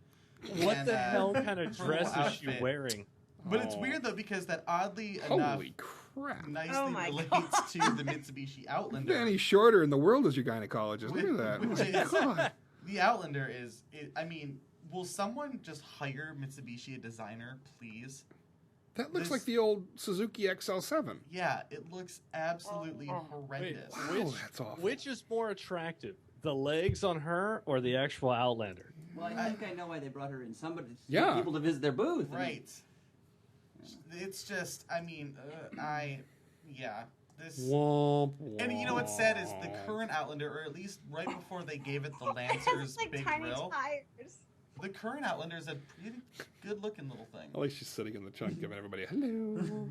what And, the hell kind of her dress whole is she outfit. wearing? But it's Oh. weird though because that oddly enough Holy crap. nicely Oh my relates to the Mitsubishi Outlander. Any shorter in the world as your gynecologist. Look at that. Which Oh, my is- God. The Outlander is, I mean, will someone just hire Mitsubishi, a designer, please? That looks This- like the old Suzuki XL7. Yeah, it looks absolutely horrendous. Wow, that's awful. Which is more attractive, the legs on her or the actual Outlander? Well, I think I know why they brought her in. Somebody, Yeah. people to visit their booth. I mean, Right. It's just, I mean, this. Womp, And you know what's sad is the current Outlander, or at least right before they gave it the Lancer's It's like big tiny grill, tires. the current Outlander is a pretty good-looking little thing. I like she's sitting in the trunk giving everybody a hello.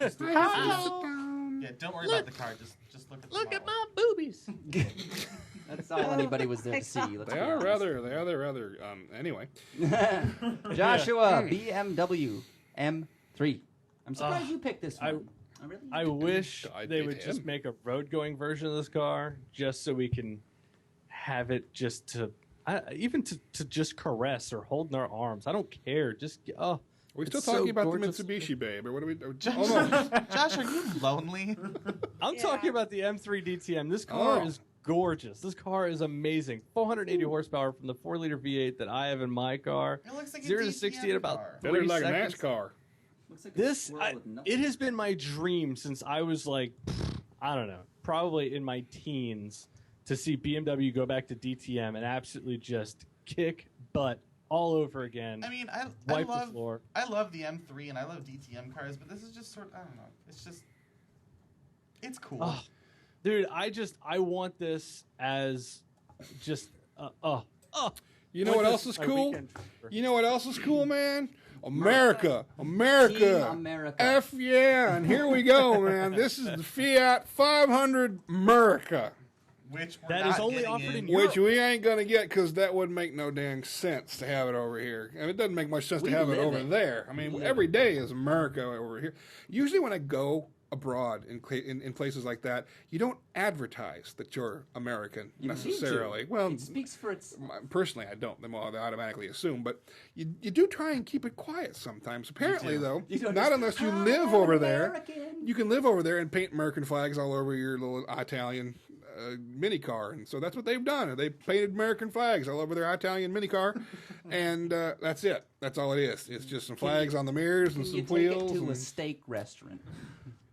Just Sit down. Yeah, don't worry about the car. Just look at the model. boobies. That's all anybody was there my to see. Let's They be are honest. rather. Anyway, Joshua, BMW M3. I'm surprised you picked this I- one. Really? I wish I they did would just him. make a road-going version of this car, just so we can have it just to, even to just caress or hold in our arms. I don't care. Just are we It's still so talking about gorgeous. the Mitsubishi, babe? Or what are we? Josh, Oh no. Josh, are you lonely? I'm Yeah. talking about the M3 DTM. This car Oh. is gorgeous. This car is amazing. 480 horsepower from the 4-liter V8 that I have in my car. It looks like a 0 to DTM 60 in about car. 3 Better like a seconds. NASCAR. Looks like a This squirrel with nuts. it has been my dream since I was like, I don't know, probably in my teens, to see BMW go back to DTM and absolutely just kick butt all over again. I mean, I wipe the love floor. I love the M3 and I love DTM cars, but this is just sort. I don't know. It's just. It's cool. Oh, dude, I want this as just You know what else is my cool? weekend trip. You know what else is cool, man? America. Team America. F yeah, and here we go, man. This is the Fiat 500 America, Which we're That not is only getting offered in which we ain't gonna get because that wouldn't make no dang sense to have it over here. And it doesn't make much sense We to have it live over it. there. I mean, live every day is America over here. Usually, when I go abroad in places like that, you don't advertise that you're American You need to. necessarily. Well, It speaks for its. personally, I don't. They automatically assume, but you do try and keep it quiet sometimes. Apparently, do. though, You don't not just, unless you "I'm live over there. American." You can live over there and paint American flags all over your little Italian mini car, and so that's what they've done. They painted American flags all over their Italian mini car, and that's it. That's all it is. It's just some flags on the mirrors and Can some you take wheels. it to a and steak restaurant?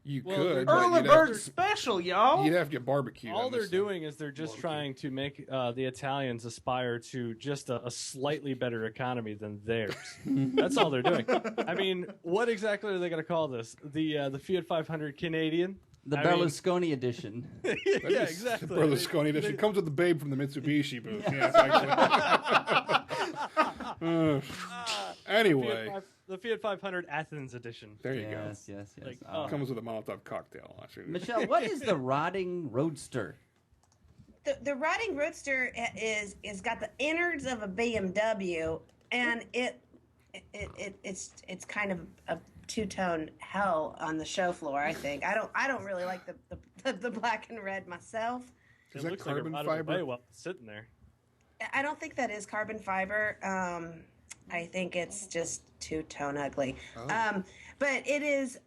you Well, could, they're- but Early you'd have, bird special, y'all. you'd have to get barbecue. All on they're this thing. doing is they're just trying to make the Italians aspire to just a slightly better economy than theirs. That's all they're doing. I mean, what exactly are they going to call this? The Fiat 500 Canadian? The I mean- Berlusconi edition. That Yeah, is exactly. The Berlusconi edition comes with the babe from the Mitsubishi booth. Yeah, it's actually. Anyway, The Fiat 500 Athens edition. there you Yes, yes, yes. Like, Oh. go. Comes with a Molotov cocktail. Michelle, what is the rotting roadster? The Rotting Roadster is got the innards of a BMW, and it's kind of a two-tone hell on the show floor. I think I don't really like the black and red myself. Is It that looks like carbon it rotted fiber? away while it's sitting there. I don't think that is carbon fiber. I think it's just two-tone ugly. Oh. But it is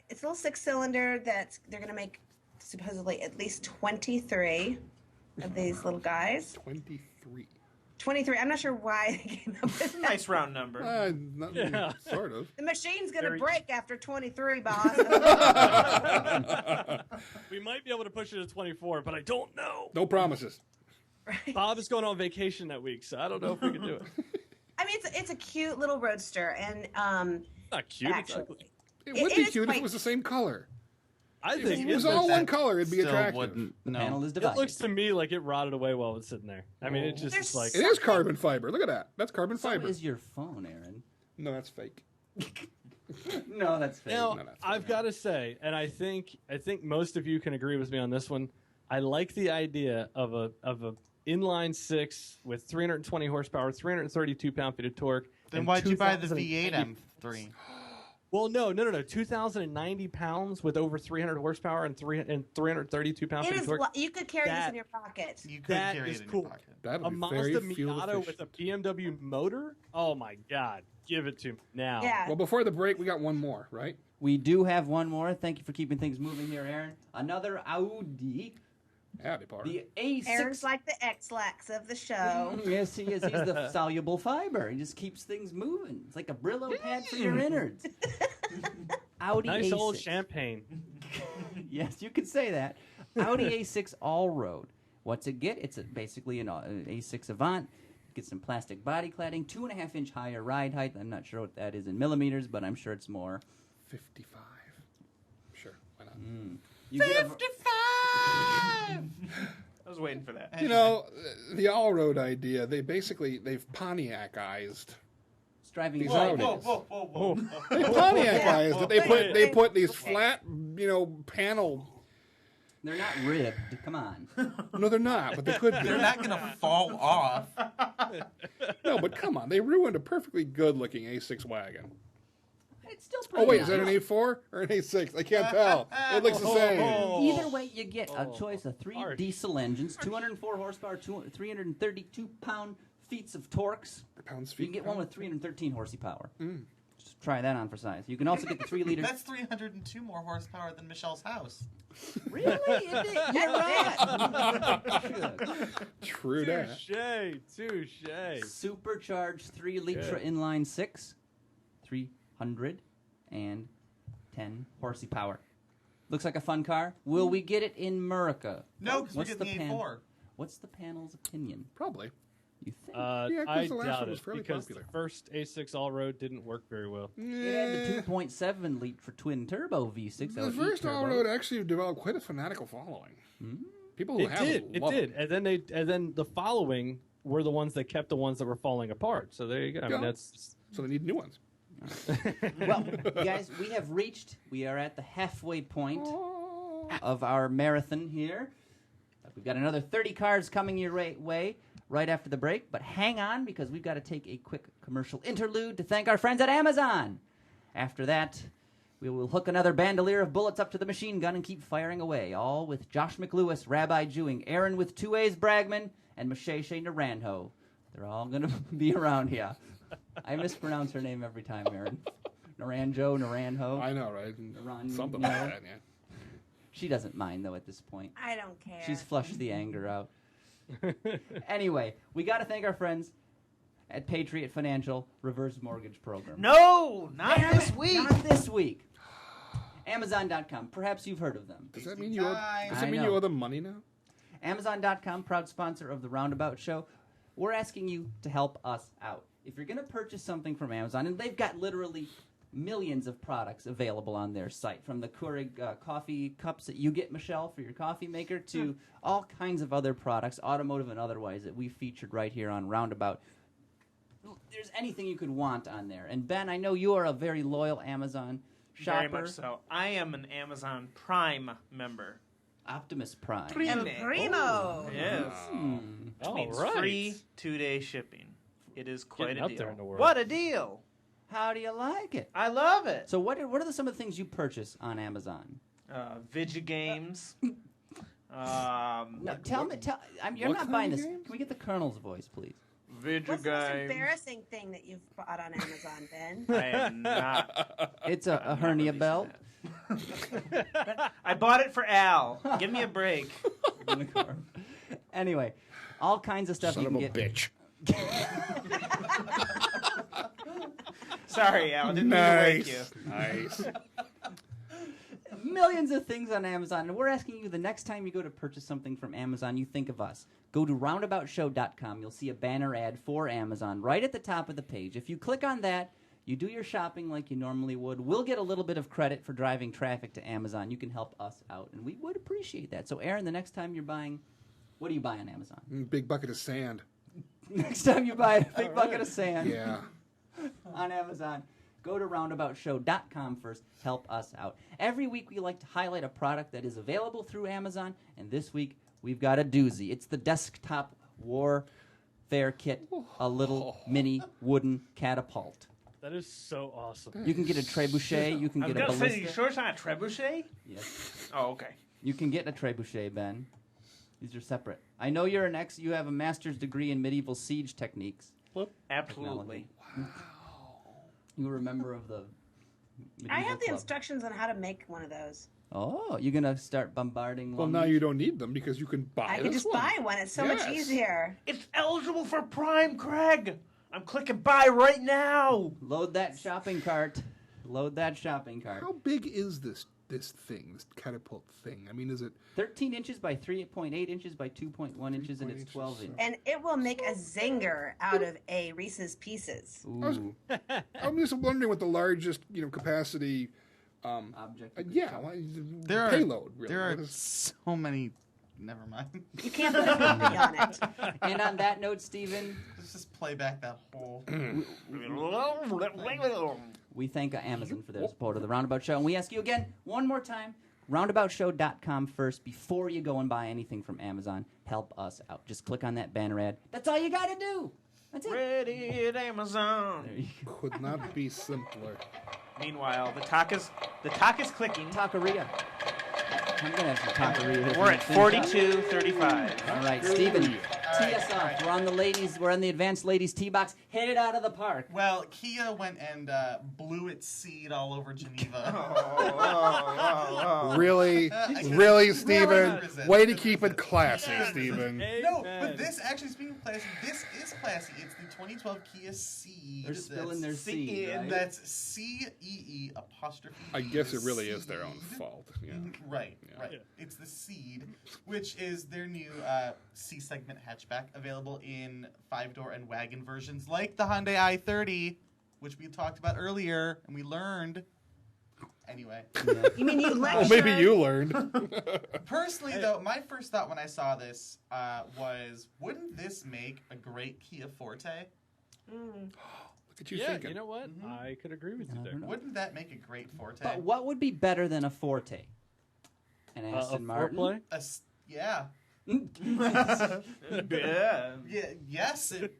it's a little six-cylinder that they're going to make supposedly at least 23 of these little guys. 23. 23. I'm not sure why they came up with that. Nice round number. Yeah. Sort of. The machine's going to Very- break after 23, boss. We might be able to push it to 24, but I don't know. No promises. Bob is going on vacation that week, so I don't know if we can do it. I mean, it's a cute little roadster, and Not cute, it's actually, ugly. It would It be is cute if quite it was the same color. I If think it was it all looks, one color, it'd be Still attractive. wouldn't. The No. panel is it divided. looks to me like it rotted away while it's sitting there. I mean, it just There's is like... It is carbon fiber. Look at that. That's carbon So fiber. is your phone, Aaron. No, that's fake. No, that's fake. Now, No, that's I've got to say, and I think most of you can agree with me on this one. I like the idea of a inline six with 320 horsepower, 332 pound-feet of torque. Then and why'd you buy the 2,090 V8 M3? Well, no. 2,090 pounds with over 300 horsepower and 332 it pound-feet of is. torque. You could carry this That- in your pocket. You could That carry is it in cool. your pocket. That A would be very Mazda fuel Miata with efficient. a BMW motor? Oh my God! Give it to me now. Yeah. Well, before the break, we got one more, right? We do have one more. Thank you for keeping things moving here, Aaron. Another Audi, Howdy, partner. the A6. Aaron's like the X-Lax of the show. Yes, he is. He's the soluble fiber. He just keeps things moving. It's like a Brillo pad for your innards. Audi Nice A6. old champagne. Yes, you could say that. Audi A6 all-road. What's it get? It's basically an A6 Avant. Get some plastic body cladding, 2.5-inch higher ride height. I'm not sure what that is in millimeters, but I'm sure it's more. 55. Sure, why not? You get a- 55! I was waiting for that. You know, the all-road idea, they've Pontiacized. it's driving These you Audis. Whoa. They Pontiacized it. They Wait. put these flat, panel. They're not ribbed. Come on. No, they're not, but they could be. They're not going to fall off. No, but come on, they ruined a perfectly good-looking A6 wagon. It's still pretty Oh wait, is that an nice. A4 or an A6? I can't tell. It looks the same. Either way, you get a Oh, choice of three harsh. diesel engines, 204 horsepower, 332 pound-feet of torques. Pounds, You feet, can get one pounds. with 313 horsepower. Just try that on for size. You can also get the 3-liter. That's 302 more horsepower than Michelle's house. Really? You're right. True that. Touche. Supercharged 3-liter Yeah. inline 6, 310 horsepower. Looks like a fun car. Will we get it in America? No, because we're What's getting the pan- A4. What's the panel's opinion? Probably. You think? Yeah, 'cause I the last doubt one was it fairly because popular. the first A6 all-road didn't work very well. It had the 2.7 liter twin turbo V6. that The would first eat turbo. all-road actually developed quite a fanatical following. People who It have did. It love did. And then the following were the ones that kept the ones that were falling apart. So there you go. I mean, Yeah. that's So they need new ones. Well, guys, we are at the halfway point of our marathon here. We've got another 30 cars coming your way right after the break, but hang on because we've got to take a quick commercial interlude to thank our friends at Amazon. After that, we will hook another bandolier of bullets up to the machine gun and keep firing away, all with Josh McLewis, Rabbi Jewing, Aaron with 2A's Bragman, and Masheshe Naranjo. They're all going to be around here. I mispronounce her name every time, Aaron. Naranjo. I know, right? Iran, Something no. like that, yeah. She doesn't mind, though, at this point. I don't care. She's flushed the anger out. Anyway, we got to thank our friends at Patriot Financial Reverse Mortgage Program. No, not Damn this it, week. Not this week. Amazon.com. Perhaps you've heard of them. Does that mean you owe, does I that mean know. you owe them money now? Amazon.com, proud sponsor of the RoundAbout Show. We're asking you to help us out. If you're going to purchase something from Amazon, and they've got literally millions of products available on their site, from the Keurig coffee cups that you get, Michelle, for your coffee maker, to all kinds of other products, automotive and otherwise, that we featured right here on Roundabout. There's anything you could want on there. And Ben, I know you are a very loyal Amazon shopper. Very much so. I am an Amazon Prime member. Optimus Prime. El Primo. Yes. Which means free 2-day shipping. It is quite Getting a up deal. there in the world. What a deal! How do you like it? I love it. So what are some of the things you purchase on Amazon? Video games. No, you're what not kind buying of this. games? Can we get the Colonel's voice, please? Video What's the most games. embarrassing thing that you've bought on Amazon, Ben? I am not. It's a hernia belt. I bought it for Al. Give me a break. Anyway, all kinds of stuff Son you of can a get. bitch. Sorry, Al. Didn't mean to wake you. Nice. Millions of things on Amazon, and we're asking you the next time you go to purchase something from Amazon, you think of us. Go to roundaboutshow.com. You'll see a banner ad for Amazon right at the top of the page. If you click on that, you do your shopping like you normally would. We'll get a little bit of credit for driving traffic to Amazon. You can help us out, and we would appreciate that. So, Aaron, the next time you're buying, what do you buy on Amazon? Big bucket of sand. Next time you buy a big bucket of sand Yeah. on Amazon, go to roundaboutshow.com first. Help us out. Every week we like to highlight a product that is available through Amazon, and this week we've got a doozy. It's the desktop warfare kit, a little mini wooden catapult. That is so awesome. You can get a trebuchet. You can I was get a going to say, you ballista. sure it's not a trebuchet? Yes. Oh, okay. You can get a trebuchet, Ben. These are separate. I know you're you have a master's degree in medieval siege techniques. Absolutely. You were a member of the medieval I have the club. instructions on how to make one of those. Oh, you're going to start bombarding Well, Long now Beach? you don't need them because you can buy I this can just one. buy one. It's so much Yes. easier. It's eligible for Prime, Craig. I'm clicking buy right now. Load that shopping cart. Load that shopping cart. How big is this thing, this catapult thing? I mean, is it... 13 inches by 3.8 inches by 2.1 inches, and it's 12 inches. And it will make a zinger out of a Reese's Pieces. Ooh, I'm just wondering what the largest, capacity... object. There are payload. Really. There What are is- so many. Never mind. You can't put a movie on it. And on that note, Stephen, Let's just play back that whole. we thank Amazon for their support of the Roundabout Show. And we ask you again, one more time, roundaboutshow.com first before you go and buy anything from Amazon. Help us out. Just click on that banner ad. That's all you got to do. That's it. Ready at Amazon. There you go. Could not be simpler. Meanwhile, the talk is clicking. Taqueria. I'm going to have some taqueria. We're at 42:35. All right, Stephen, tee us off. We're on the advanced ladies tee box. Hit it out of the park. Well, Kia went and blew its seed all over Geneva. Really? Really, Stephen? resist. Way to keep it classy, Stephen. No, but this actually, speaking of classy, this is classy. It's the 2012 Kia Ceed. They're spilling their that's seed, right? That's CEE apostrophe. I guess it really is Ceed. their own fault. Yeah. Right, Yeah. right. It's the Ceed, which is their new C-segment hatchback, available in 5-door and wagon versions, like the Hyundai i30, which we talked about earlier, and we learned. Anyway. You mean you lecture? Well, maybe you learned. Personally, though, my first thought when I saw this was, wouldn't this make a great Kia Forte? Look at you Yeah, thinking. you know what? I could agree with you I there. don't know. Wouldn't that make a great Forte? But what would be better than a Forte? An Aston Martin? foreplay? Yeah. Yeah. Yeah. Yes, it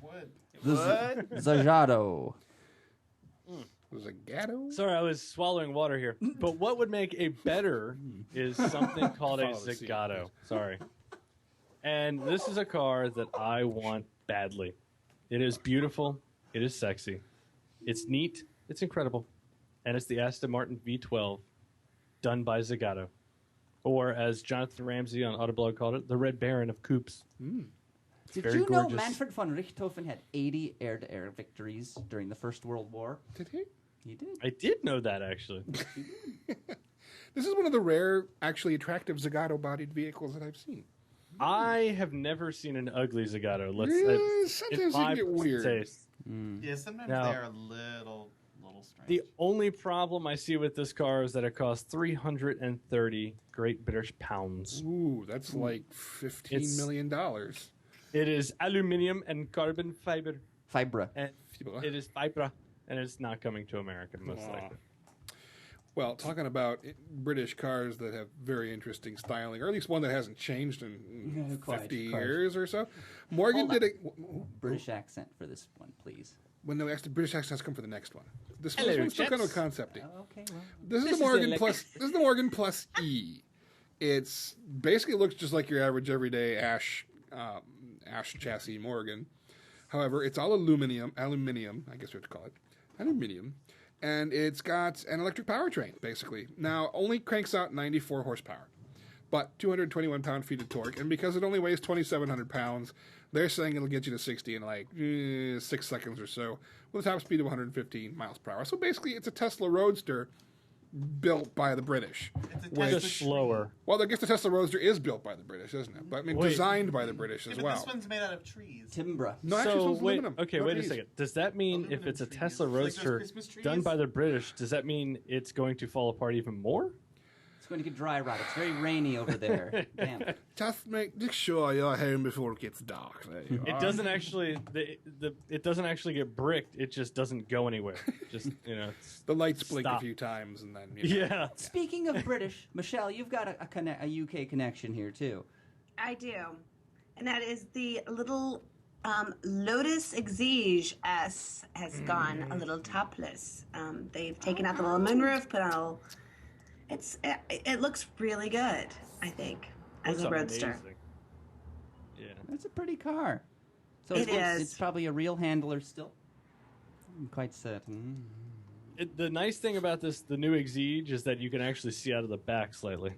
would. The Zagato. Was it Gatto? Sorry, I was swallowing water here. But what would make a better is something called a Follow the seat, Zagato. Sorry. And this is a car that I want badly. It is beautiful. It is sexy. It's neat. It's incredible. And it's the Aston Martin V12 done by Zagato. Or as Jonathan Ramsey on Autoblog called it, the Red Baron of coupes. Did Very you know gorgeous. Manfred von Richthofen had 80 air-to-air victories during the First World War? Did he? He did. I did know that, actually. This is one of the rare, actually attractive Zagato-bodied vehicles that I've seen. I have never seen an ugly Zagato. Yeah, sometimes they my get weird. taste. Yeah, sometimes Now- they're a little strange. The only problem I see with this car is that it costs 330 Great British pounds. Ooh, that's like $15 million. It is aluminium and carbon fiber. Fibra. And it is fibra, and it's not coming to America, most likely. Well, talking about British cars that have very interesting styling, or at least one that hasn't changed in 50 years or so. Morgan did a British accent for this one, please. Well, no, actually, British accent has come for the next one. This Hello, one's still kind of a gents. concepty. Okay, well. This is the Morgan Plus. This is the Morgan Plus E. It's basically looks just like your average everyday ash chassis Morgan. However, it's all aluminium. I guess we have to call it aluminium, and it's got an electric powertrain. Basically, now only cranks out 94 horsepower, but 221 pound-feet of torque. And because it only weighs 2,700 pounds, they're saying it'll get you to 60 in like 6 seconds or so, with a top speed of 115 miles per hour. So basically, it's a Tesla Roadster built by the British. It's a Which- Just slower. Well, I guess the Tesla Roadster is built by the British, isn't it? But I mean, Wait. designed by the British Yeah, as but well. this one's made out of trees. Timbra. No, actually, So it's wait, aluminum. okay, No wait a trees. second. Does that mean if Aluminum it's a trees. Tesla Like those Roadster Christmas trees? done by the British, does that mean it's going to fall apart even more? It's going to get dry rot. It's very rainy over there. Damn. Just make sure you're home before it gets dark. There you It are. doesn't actually. It doesn't actually get bricked. It just doesn't go anywhere. Just it's, The lights blink Stop. a few times, and then you know. yeah. Speaking of British, Michelle, you've got a UK connection here, too. I do. And that is the little Lotus Exige S has gone a little topless. They've taken out the little moonroof, put on a little... It looks really good, I think, as Looks a roadster. amazing. Yeah. That's a pretty car. So It is. It's probably a real handler still. I'm quite certain. The nice thing about the new Exige, is that you can actually see out of the back slightly.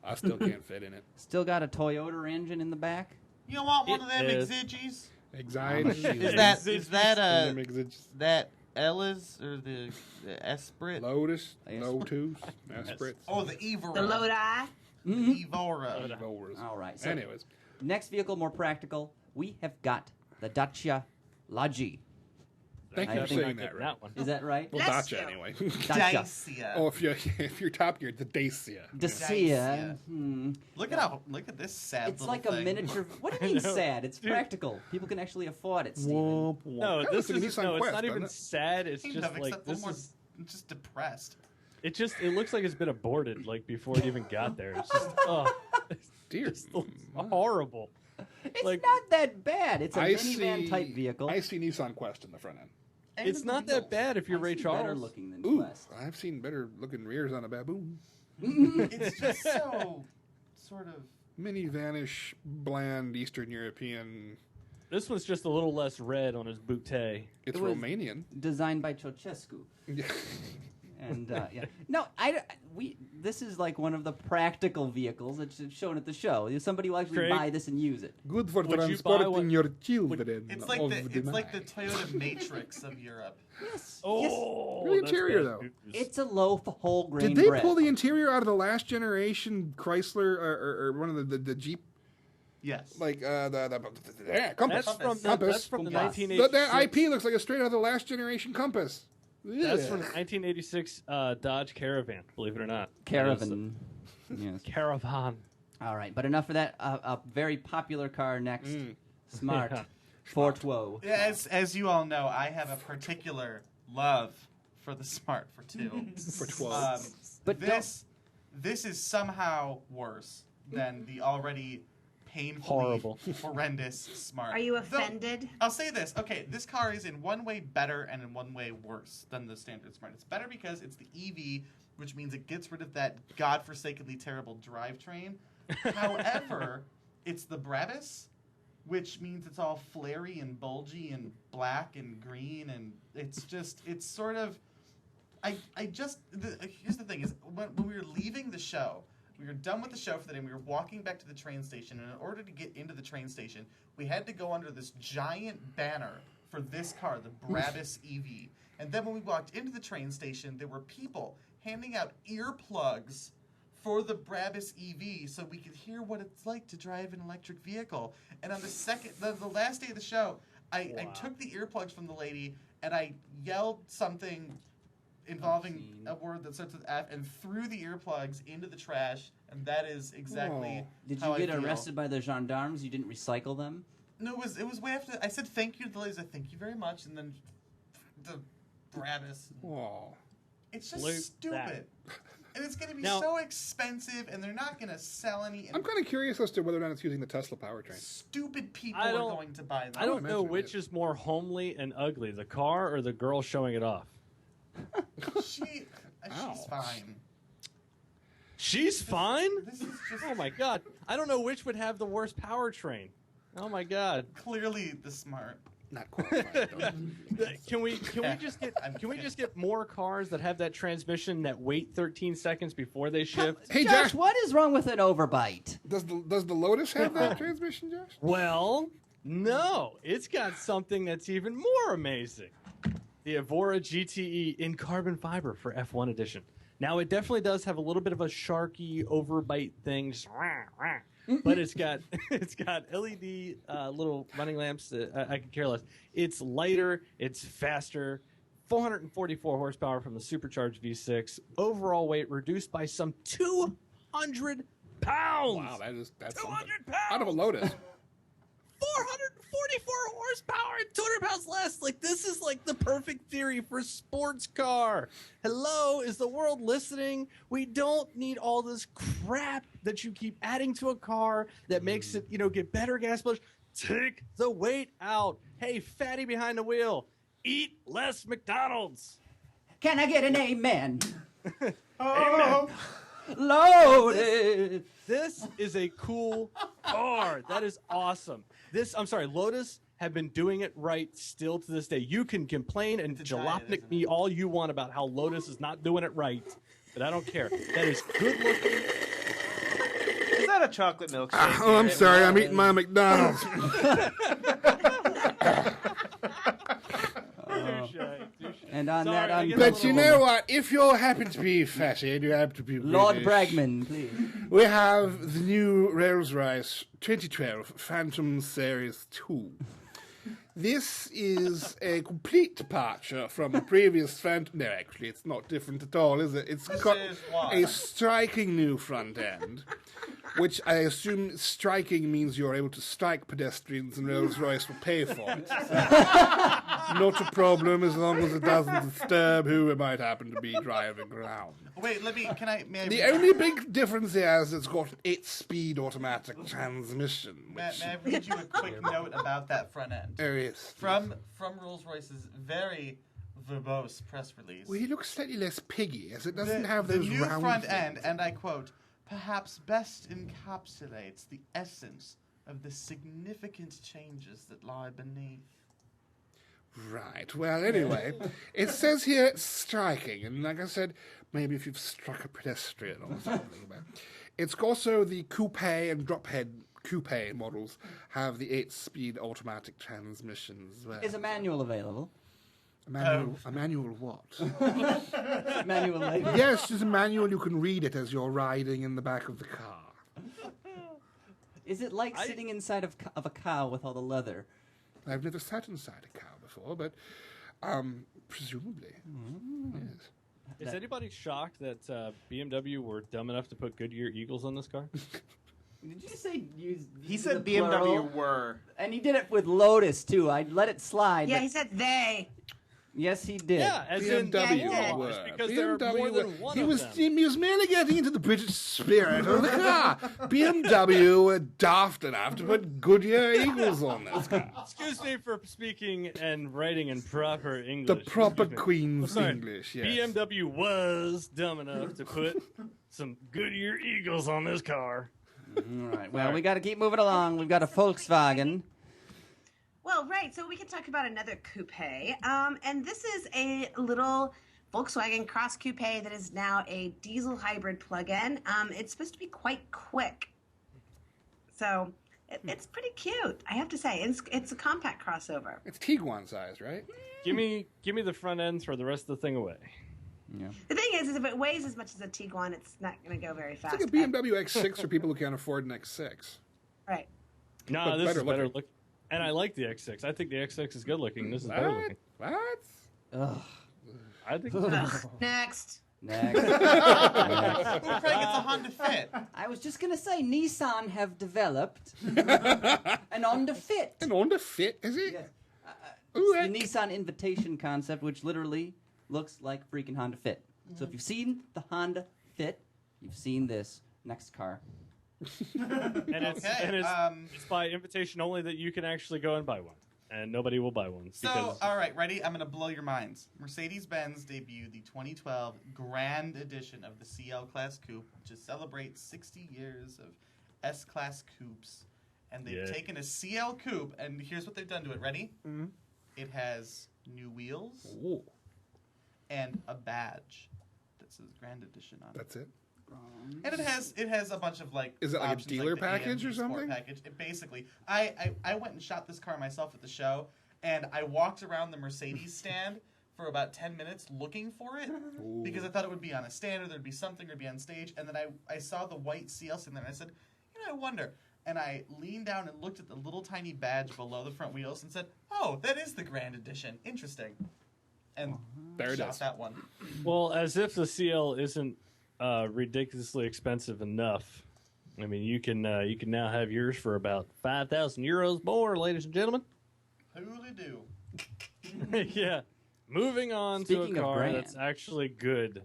I still can't fit in it. Still got a Toyota engine in the back. You don't want one It of them is. Exiges? Anxiety. Is that Ella's or the Esprit? Lotus, Yes. Lotus, Esprit. Oh, the Evora. The Lodi. Evora. Evores. All right. So Anyways, next vehicle, more practical. We have got the Dacia Logi. thank I you for think saying Not that getting right. that one. Is that right? Well, Bless Dacia you. anyway. Dacia. Dacia. Oh, if you're Top Gear, the Dacia. Dacia. Dacia. Hmm. Look at this sad It's little like a thing. miniature. What do you mean know. sad? It's Dude. practical. People can actually afford it, Steven. Womp, womp. No, That this looks like a is Nissan no. It's Quest, not doesn't even it? sad. It's Kind just of, like except a this little is. more just depressed. It looks like it's been aborted like before it even got there. It's just Dear. horrible. It's Like- not that bad. It's a I minivan see, type vehicle. I see Nissan Quest in the front end. And It's the not that wheels. bad if you're I've Ray seen better Charles. looking than Ooh, Quest. I've seen better looking rears on a baboon. It's just so sort of. Minivanish, bland Eastern European. This one's just a little less red on his bootay. It's It was- Romanian. Designed by Ceausescu. Yeah. And yeah, no, this is like one of the practical vehicles that's shown at the show. Somebody will actually Craig? buy this and use it. Good for Would you buy transporting one- your children. It's like of the night. Toyota Matrix of Europe. Yes. Oh, Really that's interior, bad though. news. It's a loaf of whole grain Did they bread. pull the interior out of the last generation Chrysler or one of the Jeep? Yes. Like Compass. That's from the Compass. 1986. That IP looks like a straight out of the last generation Compass. That's Ugh. from the 1986 Dodge Caravan. Believe it or not. Caravan. Yes. Caravan. All right, but enough of that. A very popular car next. Smart. Yeah. Fortwo. As you all know, I have a particular love for the Smart for 2. For 12. But this is somehow worse than the already painfully Horrible. horrendous Smart. Are you Though- offended? I'll say this. Okay, this car is in one way better and in one way worse than the standard Smart. It's better because it's the EV, which means it gets rid of that godforsakenly terrible drivetrain. However, it's the Brabus, which means it's all flary and bulgy and black and green, and it's sort of... Here's the thing, is when we were leaving the show, we were done with the show for the day, and we were walking back to the train station, and in order to get into the train station, we had to go under this giant banner for this car, the Brabus EV. And then when we walked into the train station, there were people handing out earplugs for the Brabus EV so we could hear what it's like to drive an electric vehicle. And on the last day of the show, I took the earplugs from the lady, and I yelled something involving a word that starts with F and threw the earplugs into the trash, and that is exactly Did how you get I feel. arrested by the gendarmes? You didn't recycle them? No, it was way after. I said thank you to the ladies. I said, thank you very much, and then the Brabus. Oh. It's just Luke, stupid. And it's going to be Now- so expensive, and they're not going to sell any. I'm kind of curious as to whether or not it's using the Tesla powertrain. Stupid people I are don't- going to buy them. I don't know imagine it which is more homely and ugly, the car or the girl showing it off. She's fine. She's fine? This is just Oh my god. I don't know which would have the worst powertrain. Oh my god. clearly the smart. Not qualified. though. Can we just get more cars that have that transmission that wait 13 seconds before they shift? Hey, Josh, Josh, what is wrong with an overbite? does the Lotus have that transmission, Josh? Well, no. It's got something that's even more amazing. The Evora GTE in carbon fiber for F1 edition. Now, it definitely does have a little bit of a sharky overbite thing, just but it's got LED little running lamps. I could care less. It's lighter. It's faster. 444 horsepower from the supercharged V6. Overall weight reduced by some 200 pounds. Wow, that's 200 something. pounds Out of a Lotus. 444 horsepower and 200 pounds less. Like, this is like the perfect theory for sports car. Hello, is the world listening? We don't need all this crap that you keep adding to a car that makes it, get better gas mileage. Take the weight out. Hey, fatty behind the wheel, eat less McDonald's. Can I get an amen? Amen. Loaded. This is a cool car. That is awesome. Lotus have been doing it right still to this day. You can complain and Deny it, jalopnik isn't me all you want about how Lotus is not doing it right, but I don't care. That is good looking. Is that a chocolate milkshake? Oh, I'm sorry. I'm eating my McDonald's. And on Sorry, that I get a But little- you know what? If you happen to be fatty and you happen to be Lord British, Bragman, please. we have the new Rolls-Royce 2012 Phantom Series 2. This is a complete departure from the previous Phantom. No, actually, it's not different at all, is it? It's got is why. a striking new front end, which I assume striking means you're able to strike pedestrians and Rolls-Royce will pay for it. Not a problem as long as it doesn't disturb who it might happen to be driving around. Wait, may I The only big difference here is it's got an 8-speed automatic transmission. may Which, I read you a quick note about that front end? oh, yes. From Rolls-Royce's very verbose press release. Well, he looks slightly less piggy, as it doesn't the, have the those new round front things. end, and I quote, perhaps best encapsulates the essence of the significant changes that lie beneath. Right. Well, anyway, it says here it's striking, and like I said, maybe if you've struck a pedestrian or something. But it's also the coupe and drophead coupe models have the 8-speed automatic transmission as well. Is a manual available? A manual what? Manual label. Yes, there's a manual. You can read it as you're riding in the back of the car. Is it like sitting inside of a cow with all the leather? I've never sat inside a car before, but presumably. Yes. Is anybody shocked that BMW were dumb enough to put Goodyear Eagles on this car? Did you say use? He use said the BMW plural? were. And he did it with Lotus too. I let it slide. Yeah, but- he said they. yes, he did. Yeah, as in BMW Yeah, were. because there are more than one he of was, them. He was merely getting into the British spirit of the car. BMW were daft enough to put Goodyear Eagles on this car. Excuse me for speaking and writing in proper The English. proper Excuse me. Queen's Sorry. English, yes. BMW was dumb enough to put some Goodyear Eagles on this car. All right. Well, we got to keep moving along. We've got a Volkswagen. Well, right. So we can talk about another coupe. And this is a little Volkswagen Cross Coupe that is now a diesel hybrid plug-in. It's supposed to be quite quick. So it's pretty cute, I have to say. It's a compact crossover. It's Tiguan size, right? Give me the front end, throw the rest of the thing away. Yeah. The thing is if it weighs as much as a Tiguan, it's not going to go very fast. It's like a BMW X6 for people who can't afford an X6. Right. No, But this better is better looking. look. And I like the X6. I think the X6 is good looking. This is better looking. What? Ugh. I think. Next. Next. Well, Craig, it's a Honda Fit. I was just gonna say Nissan have developed an Honda Fit. An Honda Fit, is it? Yeah. Ooh, It's the Nissan Invitation concept, which literally looks like a freaking Honda Fit. So if you've seen the Honda Fit, you've seen this next car. And it's, Okay, it's by invitation only that you can actually go and buy one, and nobody will buy one. So, because all right, ready? I'm going to blow your minds. Mercedes-Benz debuted the 2012 Grand Edition of the CL Class Coupe, which celebrates 60 years of S-Class coupes. And they've taken a CL Coupe, and here's what they've done to it. Ready? Mm-hmm. It has new wheels Ooh, and a badge that says Grand Edition on it. that's it. And it has a bunch of like. Is it like a options, dealer the package or AMG Sport something? Package. It basically, I went and shot this car myself at the show, and I walked around the Mercedes stand for about 10 minutes looking for it because I thought it would be on a stand or there'd be something or be on stage, and then I saw the white CL stand there, and I said, I wonder. And I leaned down and looked at the little tiny badge below the front wheels and said, "Oh, that is the Grand Edition. Interesting." And There it shot is. that one. well, as if the CL isn't ridiculously expensive enough. I mean, you can now have yours for about 5,000 euros more, ladies and gentlemen. Who'ly do? Yeah. Moving on Speaking to a of car grand. that's actually good.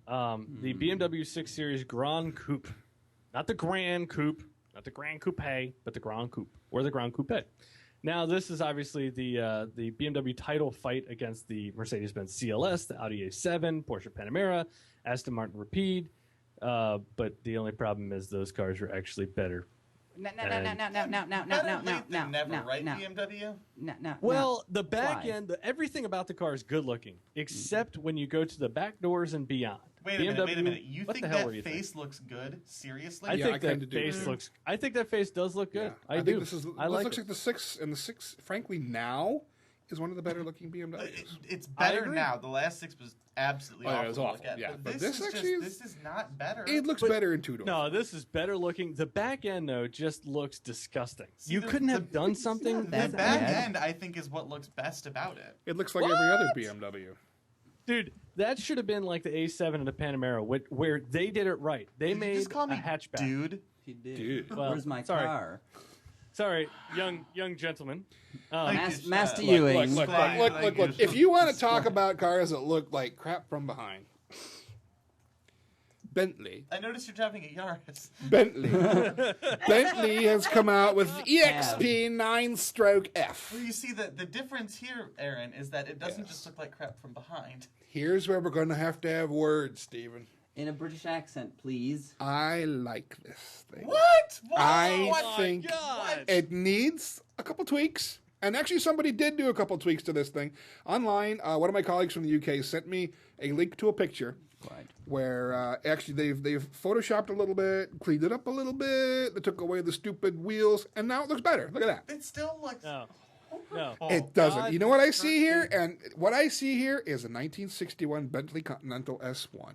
The BMW 6 Series Grand Coupe. Not the Grand Coupe, not the Grand Coupe, but the Grand Coupe, or the Grand Coupe. Now, this is obviously the BMW title fight against the Mercedes-Benz CLS, the Audi A7, Porsche Panamera, Aston Martin Rapide. But the only problem is those cars are actually better. Better late than never, right, BMW? Well, the back Why? end, everything about the car is good looking, except when you go to the back doors and beyond. Wait a minute. You what think the hell that were you face thinking? looks good? Seriously? I Yeah, think I that kinda do. face looks. I think that face does look good. Yeah. I do. think this I like looks it. like the 6, and the 6, frankly, now is one of the better looking BMWs. It's I better agree. now. The last 6 was absolutely Oh, yeah, awful it was to look awful, at. yeah. But But this this is actually is- this is not better. It looks But- better in two doors. No, this is better looking. The back end though just looks disgusting. See, you the- couldn't the- have done something. the That's back bad. end, I think, is what looks best about it. It looks like every other What? BMW. Dude, that should have been like the A7 and the Panamera, where they did it right. They Did you made just call me a hatchback. dude? He did. Dude. Well, Where's my sorry. car? Sorry, young gentleman. Like- Master Look, Ewing. Look. Thank you. If you want to talk about cars that look like crap from behind, Bentley. I noticed you're driving a Yaris. Bentley has come out with the EXP 9-stroke F. Well, you see, the difference here, Aaron, is that it doesn't just look like crap from behind. Here's where we're going to have words, Stephen. In a British accent, please. I like this thing. What? Whoa, I what? think God. it needs a couple tweaks. And actually, somebody did do a couple tweaks to this thing. Online, one of my colleagues from the UK sent me a link to a picture Right. where actually they've photoshopped a little bit, cleaned it up a little bit, they took away the stupid wheels, and now it looks better. Look at that. It still looks. No, no. It doesn't. God, You know what I see here? And what I see here is a 1961 Bentley Continental S1.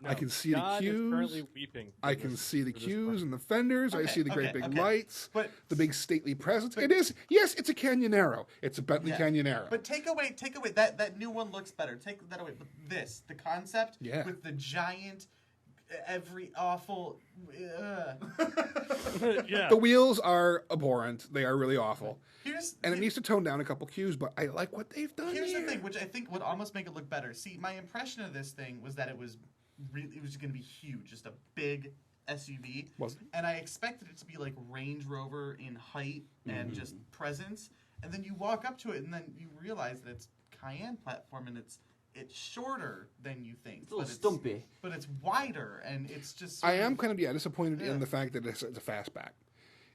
I can see God the is cues. currently weeping. I can see the cues and the fenders. I Okay, see the great okay, big okay. lights, But- the big stately presence. It is, yes, it's a Canyonero. It's a Bentley Yeah. Canyonero. But take away that new one looks better. Take that away. But the concept Yeah. with the giant, every awful. Yeah. The wheels are abhorrent. They are really awful. Here's And it needs to tone down a couple cues, but I like what they've done Here's here. the thing, which I think would almost make it look better. See, my impression of this thing was that it was going to be huge, just a big SUV. Wasn't. And I expected it to be like Range Rover in height and Mm-hmm. just presence. And then you walk up to it, and then you realize that it's Cayenne platform, and it's shorter than you think. It's a little but stumpy. But it's wider, and it's just. I sort am of- kind of disappointed Yeah. in the fact that it's a fastback.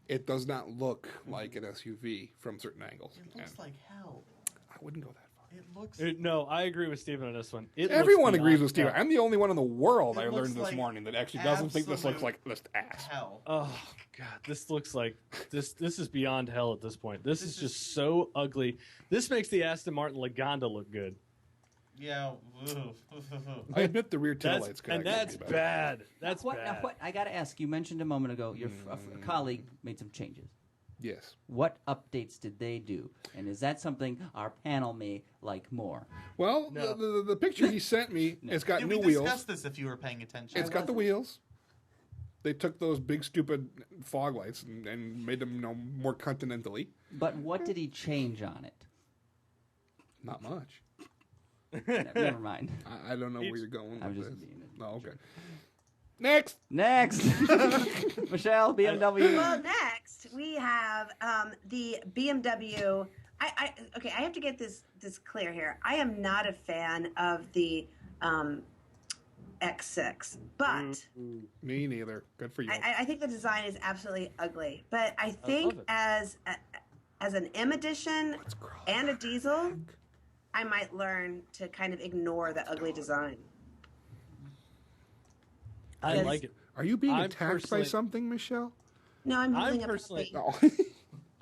It does not look like an SUV from certain angles. It looks And like hell. I wouldn't go that far. It looks. No, I agree with Stephen on this one. It Everyone looks agrees beyond with Steve. hell. I'm the only one in the world It I looks learned this like morning that actually doesn't think this looks absolute like just ass. hell. Oh God, this looks like this. This is beyond hell at this point. This is just so ugly. This makes the Aston Martin Lagonda look good. Yeah. I admit the rear taillights That's, could and actually that's be better. bad. That's What? bad. Now, what? I got to ask. You mentioned a moment ago your a colleague made some changes. Yes. What updates did they do? And is that something our panel may like more? Well, No. the picture he sent me, it's got Did new we wheels. discuss this if you were paying attention? It's got the wheels. They took those big, stupid fog lights and made them, more continentally. But what did he change on it? Not much. Never mind. I don't know where you're going I'm with just this. being Oh, okay. Next. Next, Michelle, BMW. Well, next we have the BMW. Okay, I have to get this clear here. I am not a fan of the X6, but Me neither. Good for you. I think the design is absolutely ugly. But I think it. as an M edition and a diesel, I might learn to kind of ignore the ugly design. I Yes. like it. Are you being I'm attacked by personally- something, Michelle? No, I'm I'm holding up a personally- puppy. No.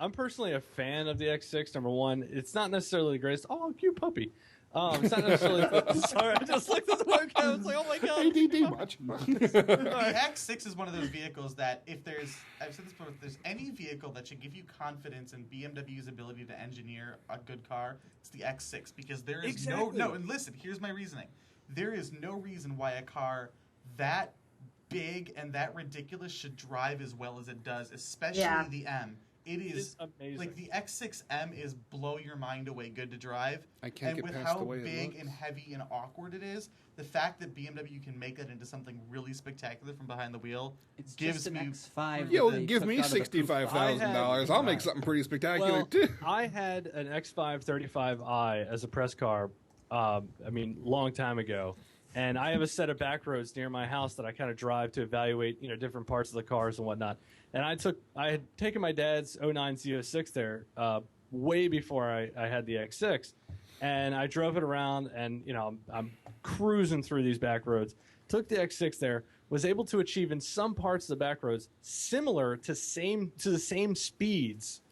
I'm personally a fan of the X6. Number one, it's not necessarily the greatest. Oh, cute puppy. It's not necessarily. Sorry, I just looked at the webcam. I was like, oh my god. ADD much. The X6 is one of those vehicles that I've said this before, if there's any vehicle that should give you confidence in BMW's ability to engineer a good car, it's the X6, because there is Exactly. no, and listen, here's my reasoning. There is no reason why a car that big and that ridiculous should drive as well as it does, especially the M. It is amazing. like the X6M is blow your mind away good to drive. I can't and get with past how the way it big looks. and heavy and awkward it is, the fact that BMW can make that into something really spectacular from behind the wheel It's gives just an me X5. Yo, that they give took me out of the coupe. $65,000. I'll make something pretty spectacular Well, too. I had an X5 35i as a press car. Long time ago, and I have a set of back roads near my house that I kind of drive to evaluate, different parts of the cars and whatnot. And I had taken my dad's 09 Z06 there way before I had the X6, and I drove it around, and I'm cruising through these back roads. Took the X6 there, was able to achieve in some parts of the back roads similar to the same speeds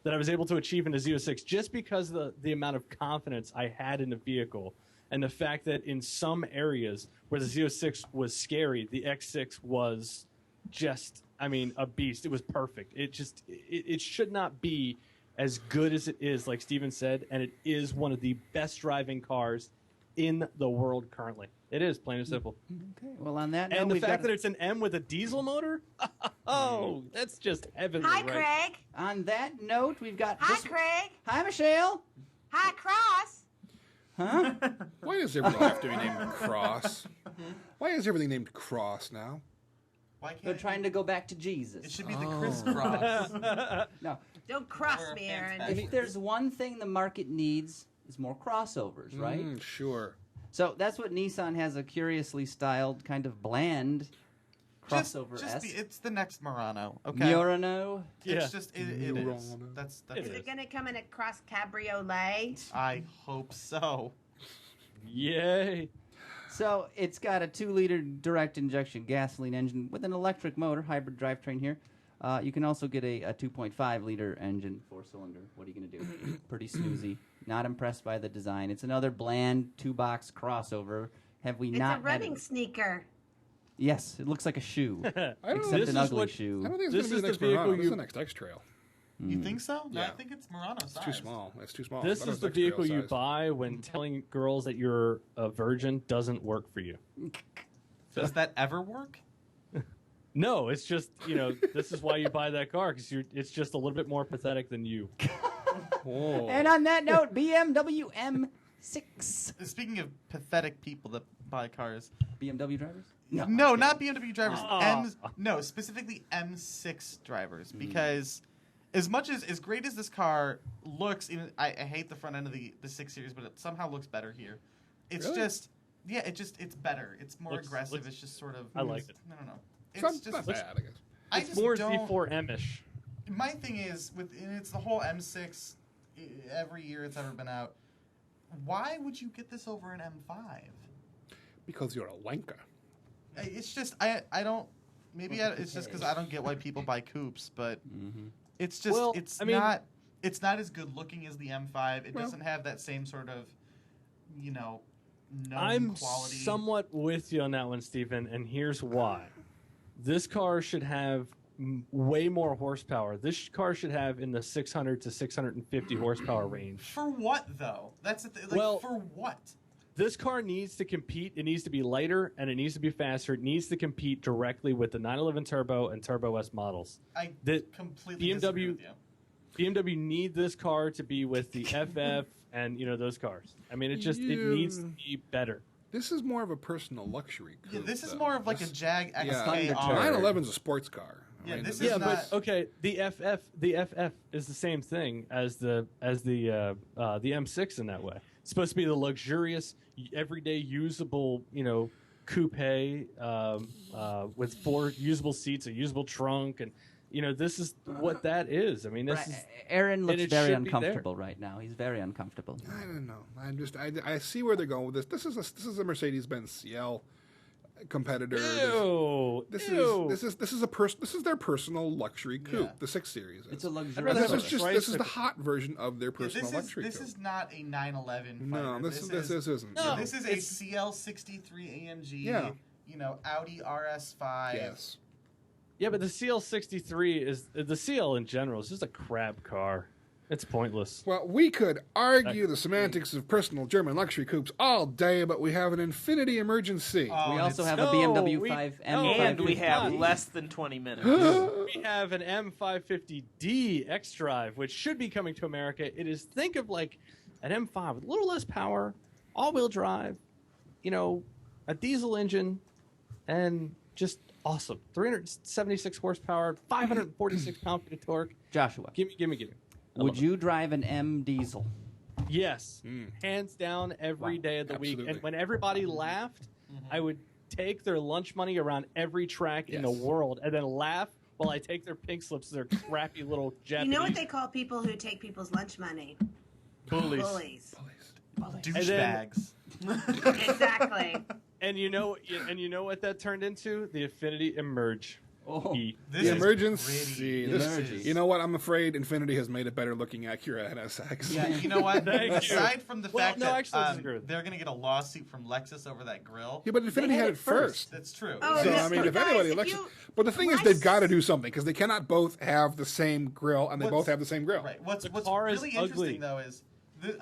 that I was able to achieve in the Z06, just because of the amount of confidence I had in the vehicle, and the fact that in some areas where the Z06 was scary, the X6 was just, a beast. It was perfect. It should not be as good as it is, like Steven said, and it is one of the best driving cars in the world currently. It is, plain and simple. Okay. Well, on that note, And the we've fact got that it's an M with a diesel motor, that's just heavenly. Hi, right? Craig. on that note, we've got. Hi, this- Craig. Hi, Michelle. Hi, Cross. Huh? Why does everything have to be named Cross? Why is everything named Cross now? why can't They're trying to go back to Jesus. it should be the crisscross. No, Don't cross Or a me, fan's Aaron. back. if there's one thing the market needs, is more crossovers, right? Sure. So that's what Nissan has, a curiously styled, kind of bland crossover S. It's the next Murano. Okay. Murano. Yeah. It's just it is. Murano. That's It Is it. it going to come in a cross cabriolet? I hope so. Yay. So it's got a 2-liter direct injection gasoline engine with an electric motor, hybrid drivetrain here. You can also get a 2.5-liter engine, 4-cylinder. What are you going to do? Pretty snoozy. Not impressed by the design. It's another bland 2-box crossover. Have we It's not a running had it? sneaker. Yes, it looks like a shoe, I don't except know. This an is ugly what- shoe. I don't think it's This going to be is the next the vehicle Murano. This is you- the next X Trail. You think so? No, I Yeah. think it's Murano size. It's too small. It's too small. This I thought it is was the X-Trail vehicle you size. buy when telling girls that you're a virgin doesn't work for you. Does that ever work? No, it's just, this is why you buy that car, because it's just a little bit more pathetic than you. Whoa. And on that note, BMW M6. Speaking of pathetic people that buy cars, BMW drivers? no, not BMW drivers. Oh. No, specifically M6 drivers, because as great as this car looks, even I hate the front end of the 6 Series, but it somehow looks better here. It's Really? just it's better. It's more Looks- aggressive. looks- it's just sort of. I like it. I don't know. It's not, It's just not bad, I guess. I It's just more don't. Z4M-ish. My thing is and it's the whole M6. Every year it's ever been out. Why would you get this over an M5? Because you're a wanker. It's just I don't. Maybe it's just because I don't get why people buy coupes, but it's just Well, it's I mean- not as good looking as the M5. It Well- doesn't have that same sort of known I'm quality. somewhat with you on that one, Stephen, and here's why. This car should have way more horsepower. This car should have in the 600 to 650 horsepower range. For what though? That's the like, Well, for what? This car needs to compete. It needs to be lighter and it needs to be faster. It needs to compete directly with the 911 Turbo and Turbo S models. I The completely disagree with you. BMW need this car to be with the FF and those cars. I mean, it needs to be better. This is more of a personal luxury coupe. Yeah, this is though. more of like a Jag XK. 911's a sports car. Yeah, this Yeah, is but not. okay. The FF is the same thing as the M6 in that way. It's supposed to be the luxurious, everyday usable, coupe with 4 usable seats, a usable trunk, and this is what that is. I mean, this is. Aaron looks it very should be there. uncomfortable right now. He's very uncomfortable. I don't know. I see where they're going with this. This is a Mercedes-Benz CL competitor. Ew, This ew. is their personal luxury coupe, Yeah. the 6 Series. It's a rather luxurious. have This a is tricycle. the hot version of their personal luxury This coupe. is not a 911. No, fighter. this isn't. No. This is a CL63 AMG. Yeah. Audi RS5. Yes. Yeah, but the CL63 is the CL in general is just a crap car. It's pointless. Well, we could argue the semantics of personal German luxury coupes all day, but we have an infinity emergency. Oh, We and also it's- have a BMW 5 no, M5. And we have Fine. less than 20 minutes. We have an M550D X-Drive, which should be coming to America. It is, think of like an M5 with a little less power, all-wheel drive, a diesel engine, and just awesome. 376 horsepower, 546 pound-feet of torque. Joshua, Gimme. I would love it. you drive an M diesel? Yes, hands down, every Wow. day of the week. Absolutely. And when everybody laughed, I would take their lunch money around every track in the Yes. world, and then laugh while I take their pink slips to their crappy little You Japanese know what they call people who take people's lunch money? bullies. Bullies. douchebags. Exactly. And you know what that turned into? The Infinity Emerge. Oh. E. This The is emergency. pretty. This- Emergency. is- You know what? I'm afraid Infinity has made a better looking Acura NSX. Yeah. You know what? Thank you. Aside from the Well, fact no, that actually, I disagree with they're going to get a lawsuit from Lexus over that grill. Yeah, but Infinity had had it it first. That's true. Oh, So, yeah. I mean, if Guys, anybody if looks. you- But the thing is, when I they've got to do something because they cannot both have the same grill and they What's- both have the same grill. Right. What's car is really ugly. interesting though is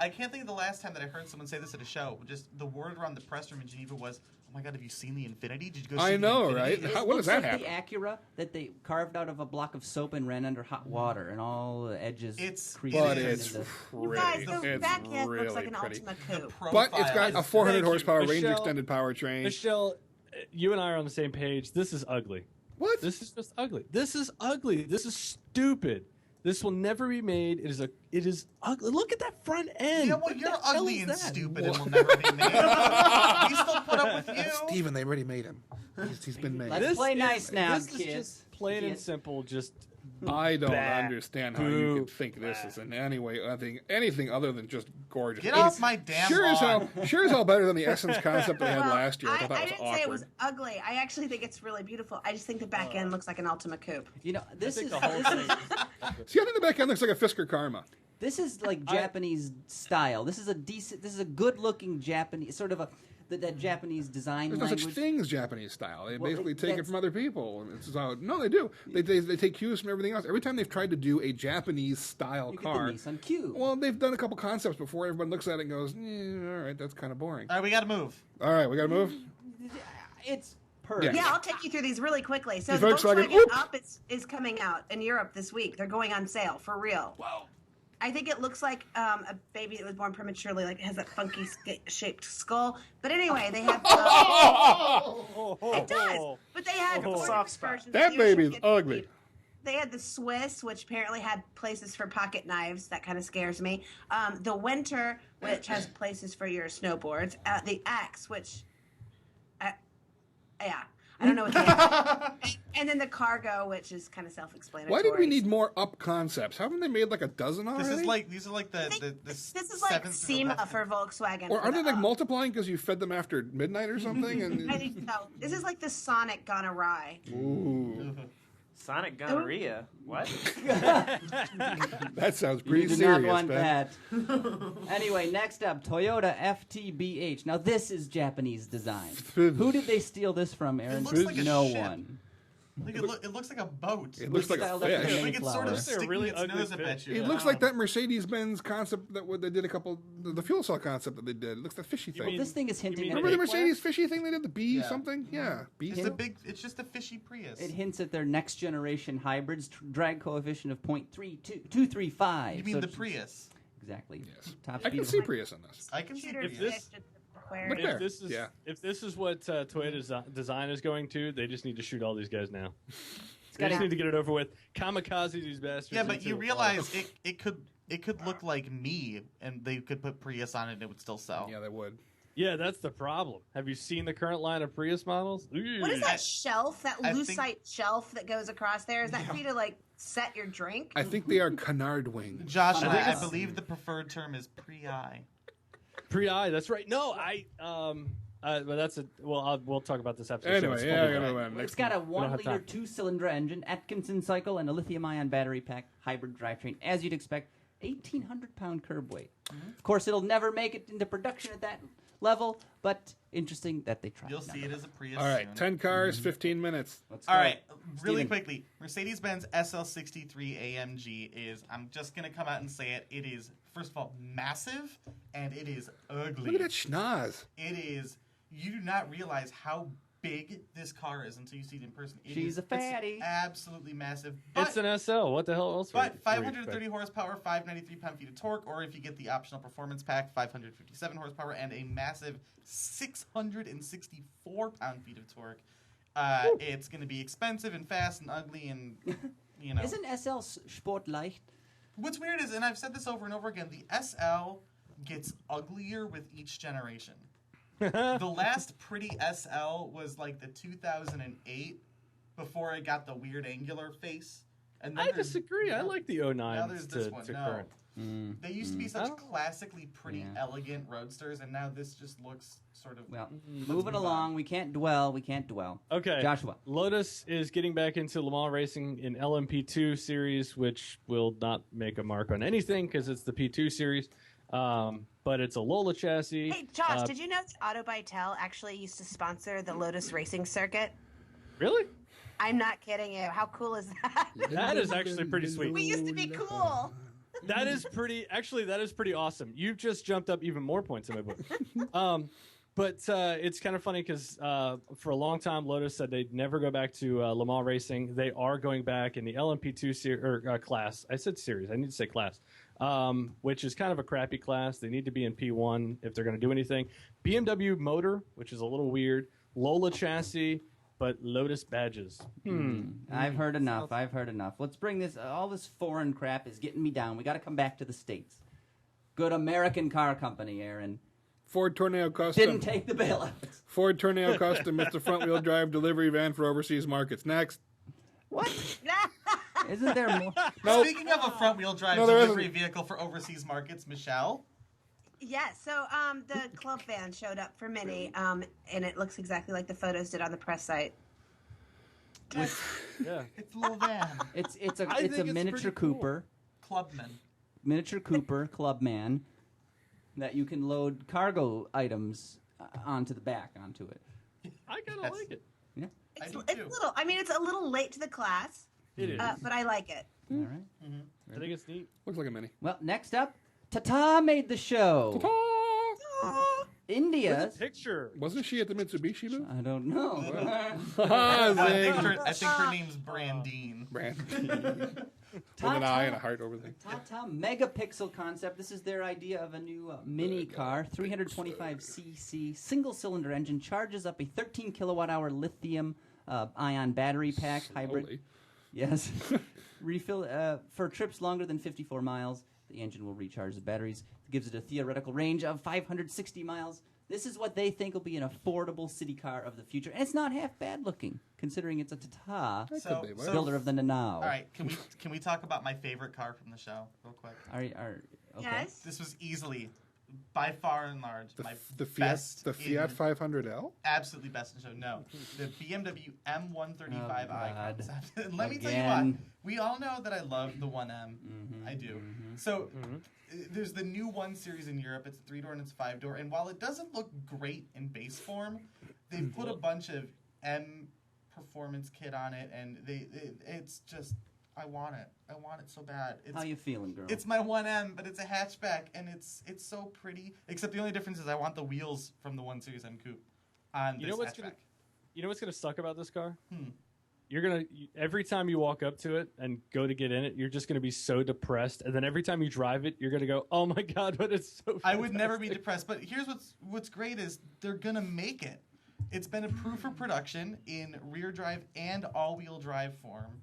I can't think of the last time that I heard someone say this at a show. Just the word around the press room in Geneva was, "Oh my God, have you seen the Infinity? Did you go see I the know, Infinity?" right? It How- when looks does that like the Acura that they carved out of a block of soap and ran under hot water, and all the edges It's- creased. But It into it's the- You guys, pretty. the It's back end really looks like an pretty. Ultima The coupe. But it's got profile. a 400 Thank you, horsepower range Michelle. extended powertrain. Michelle, you and I are on the same page. This is ugly. What? This is just ugly. This is ugly. This is stupid. This will never be made. It is ugly. Look at that front end. Yeah, well, What you're the hell ugly is and that? stupid and will never be made. We still put up with you. Steven, they already made him. He's been made. Let's play nice now, this kids. is just plain and Kids. simple. Just I don't Bah. understand how you Boo. could think this is in any way anything other than just gorgeous. Get off my damn sure as lawn. sure as hell better than the Essence concept they had Well, last year. I thought that was didn't awkward. say it was ugly. I actually think it's really beautiful. I just think the back end looks like an Ultima coupe. You know, this think is the whole this thing. is See, I think the back end looks like a Fisker Karma. this is like Japanese style. This is a decent. This is a good-looking Japanese sort of that Japanese design There's no language. such thing as Japanese style. They Well, basically it- take it that's- from other people. And it's how, no, they do. They take cues from everything else. Every time they've tried to do a Japanese style Look car, at the Nissan Q. well, they've done a couple concepts before. Everyone looks at it and goes, all right, that's kind of boring. All right, we got to move. All right, we got to move. It's perfect. Yeah. Yeah, I'll take you through these really quickly. So The the Volkswagen Volkswagen Up. Up is coming out in Europe this week. They're going on sale for real. Whoa. I think it looks like a baby that was born prematurely, like it has that funky shaped skull. But anyway, they have. It does. But they had four soft spot. versions. That You should baby's get- ugly. They had the Swiss, which apparently had places for pocket knives. That kind of scares me. The Winter, which has places for your snowboards. The X, which, yeah, I don't know what that is. And then the Cargo, which is kind of self-explanatory. Why did we need more up concepts? Haven't they made like a dozen already? These are like the This is like seventh through SEMA 11th. for Volkswagen. or for are they the like Up. multiplying because you fed them after midnight or something? And I think so. This is like the Sonic gone awry. ooh, Sonic gonorrhea. What? that sounds You pretty do serious, not want Ben. that. Anyway, next up, Toyota FTBH. Now this is Japanese design. Who did they steal this from, Aaron? looks like a no ship. one. Like it looks like a boat. It looks like a Styled up like fish. a Like it's sort of Mayflower. sticking Really its ugly nose up fish. at you. It looks like that Mercedes-Benz concept that they did the fuel cell concept that they did. It looks like fishy thing. mean- This thing is hinting mean at Remember the Class? Mercedes fishy thing they did? The B Yeah. something? Yeah. B It's something? it's just a fishy Prius. It hints at their next generation hybrids, drag coefficient of 0.235. You mean So the it's- Prius? Exactly. Yes. Top I can speed see of- Prius on this. I can see Shooter Prius. this- fish at the aquarium. Look there. If this is what Toyota's design is going to, they just need to shoot all these guys now. They gotta- just need to get it over with. Kamikaze these bastards. Yeah, but into you the realize water. it could look like me, and they could put Prius on it, and it would still sell. Yeah, they would. Yeah, that's the problem. Have you seen the current line of Prius models? What is that shelf? That I think- lucite shelf that goes across there? Is that for you to like set your drink? I think they are canard wing. Josh, I I, think I it's- believe the preferred term is pre-I. Pre-I, that's right. No, but that's we'll talk about this after the show. Anyway, It's yeah, fun. I gotta run. It's got a don't 1 have liter time. 2-cylinder engine, Atkinson cycle, and a lithium-ion battery pack hybrid drivetrain. As you'd expect, 1,800-pound curb weight. Of course, it'll never make it into production at that level, but interesting that they tried. You'll see it as a Prius. All right, soon. 10 cars, 15 minutes. Let's go. All right, really Steven. quickly, Mercedes-Benz SL63 AMG is, I'm just going to come out and say it, it is, first of all, massive, and it is ugly. Look at that schnoz. It is, you do not realize how big this car is until you see it in person. She's a fatty. It's absolutely massive. But, It's an SL. What the hell else? were but you 530 expecting? horsepower, 593 pound-feet of torque, or if you get the optional performance pack, 557 horsepower and a massive 664 pound-feet of torque. It's going to be expensive and fast and ugly and, you know. Isn't SL Sport leicht? What's weird is, and I've said this over and over again, the SL gets uglier with each generation. The last pretty SL was like the 2008 before it got the weird angular face. And then I there's- disagree. I like the 09 Now there's this to one. current. They used to be such Oh. classically pretty, Yeah. elegant roadsters, and now this just looks sort of. Well, let's moving move along. on. We can't dwell. Okay. Joshua. Lotus is getting back into Le Mans racing in LMP2 series, which will not make a mark on anything because it's the P2 series. But it's a Lola chassis. Hey, Josh, did you know that Auto Bytel actually used to sponsor the Lotus Racing Circuit? Really? I'm not kidding you. How cool is that? That is actually pretty sweet. We used to be cool. That is pretty. Actually, that is pretty awesome. You've just jumped up even more points in my book. But it's kind of funny because for a long time, Lotus said they'd never go back to Le Mans racing. They are going back in the LMP2 class. I said series. I need to say class, which is kind of a crappy class. They need to be in P1 if they're going to do anything. BMW motor, which is a little weird. Lola chassis, but Lotus badges. I've heard enough. Let's bring this. All this foreign crap is getting me down. We got to come back to the States. Good American car company, Aaron. Ford Tornado Custom. Didn't take the bailout. Ford Tornado Custom. It's the front-wheel drive delivery van for overseas markets. Next. What? Isn't there more? Nope. Speaking of a front-wheel drive No, there delivery isn't. vehicle for overseas markets, Michelle. Yeah, so the club van showed up for Mini, and it looks exactly like the photos did on the press site. Yeah. It's a little van. It's a I it's a think it's miniature pretty cool. Cooper, Clubman. miniature Cooper Clubman that you can load cargo items onto it. I kind of Yes. like it. Yeah. I It's, do it's too. a little. I mean, it's a little late to the class, It is. but I like it. All right. I think it's neat. Looks like a Mini. Well, next up, Tata made the show. India. Picture. Wasn't she at the Mitsubishi booth? I don't know. Ah, zing. I think her name's Brandine. Brand. With an eye and a heart over there. Tata megapixel concept. This is their idea of a new mini car, 325cc single-cylinder engine, charges up a 13 kilowatt-hour lithium-ion battery pack hybrid. Holy. Yes, refill for trips longer than 54 miles. The engine will recharge the batteries. It gives it a theoretical range of 560 miles. This is what they think will be an affordable city car of the future, and it's not half bad looking, considering it's a Tata So, be, so- builder of the Nanau. all right, can we talk about my favorite car from the show real quick? Okay. Yes. This was easily, by far and large, my The Fiat, best. the Fiat in- 500L? absolutely best in the show. No, the BMW M135i Oh, God. concept. And let me tell you Again. what. We all know that I love the 1M. I do. So there's the new 1 Series in Europe. It's a 3-door and it's 5-door. And while it doesn't look great in base form, they've put a bunch of M performance kit on it, and it's just I want it. I want it so bad. How you feeling, girl? It's my 1M, but it's a hatchback, and it's so pretty. Except the only difference is I want the wheels from the 1 Series M Coupe on this hatchback. You know what's gonna suck about this car? Every time you walk up to it and go to get in it, you're just gonna be so depressed, and then every time you drive it, you're gonna go, "Oh my god, but it's so." I would never be depressed, but here's what's great is they're gonna make it. It's been approved for production in rear drive and all-wheel drive form.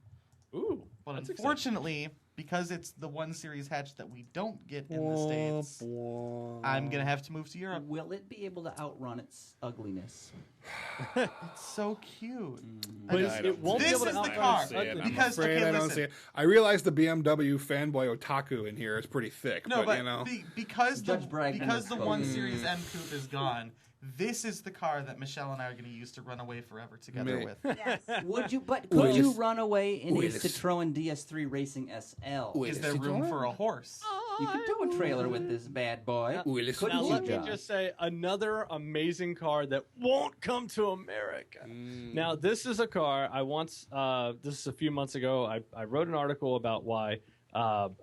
Ooh, but that's unfortunately, because it's the 1 Series hatch that we don't get in the States, I'm gonna have to move to Europe. Will it be able to outrun its ugliness? It's so cute. But it won't be This able to is the outrun car. its ugliness. Because I don't listen. see it. I realize the BMW fanboy otaku in here is pretty thick, No, but you know. because the Judge Bragman is 1 focused. Series M Coupe is gone, this is the car that Michelle and I are going to use to run away forever together Me. with. Yes. Would you? But Will could you this- run away in a will this- Citroen DS3 Racing SL? Will Is this there room Citroen? for a horse? You could tow a trailer with this bad boy. Will this Couldn't Now you, let me Josh? just say another amazing car that won't come to America. Now this is a car I once. This is a few months ago. I wrote an article about why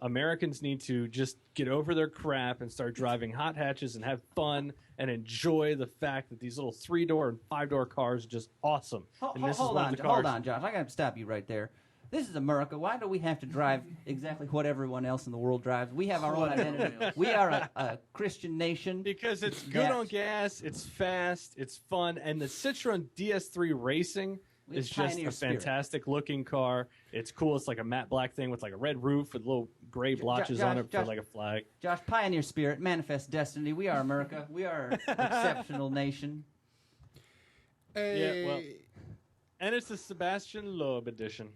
Americans need to just get over their crap and start driving hot hatches and have fun and enjoy the fact that these little 3-door and 5-door cars are just awesome. And this is Hold one on, of the cars. hold on, Josh. I got to stop you right there. This is America. Why do we have to drive exactly what everyone else in the world drives? We have our own identity. We are a Christian nation. Because it's good That- on gas, it's fast, it's fun, and the Citroen DS3 Racing We have is just pioneer a spirit. fantastic looking car. It's cool. It's like a matte black thing with like a red roof with little gray blotches on it for Josh. like a flag. Josh, pioneer spirit, manifest destiny. We are America. We are an exceptional nation. Yeah, well, and it's the Sebastian Loeb edition.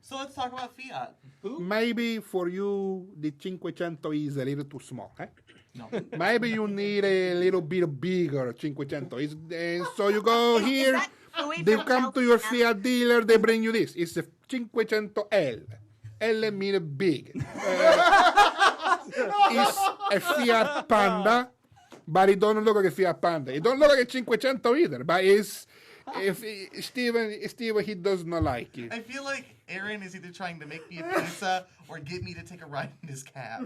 So let's talk about Fiat. Maybe for you, the 500 is a little too small. Eh? No. Maybe you need a little bit bigger 500. So you go here, that Louis they from come to your California? Fiat dealer, they bring you this. It's a 500L. L means big. It's a Fiat Panda, but it don't look like a Fiat Panda. It don't look like a 500 either, but it's... If Steven, he does not like it. I feel like Aaron is either trying to make me a pizza or get me to take a ride in his cab.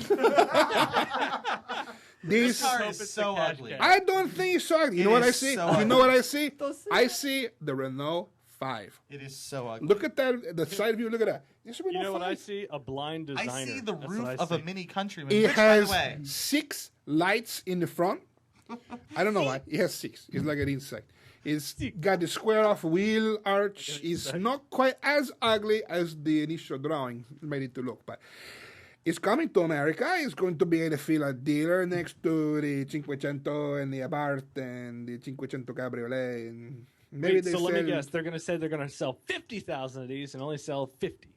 This car hope is it's so the cash ugly. cab. I don't think it's so ugly. You It know what I is see? so You know what I see? Those- I see the Renault 5. It is so ugly. Look at that, the side view. Look at that. This is a You Renault know what 5. I see? A blind designer. I see the That's roof what I of a see. Mini Countryman, It which, by has the way, 6 lights in the front. I don't know why. It has 6. It's like an insect. It's got the square off wheel arch. It's not quite as ugly as the initial drawing made it to look, but it's coming to America. It's going to be at a Fiat dealer next to the 500 and the Abarth and the 500 Cabriolet. And maybe Wait, they so let me sell, guess. They're going to say they're going to sell 50,000 of these and only sell 50.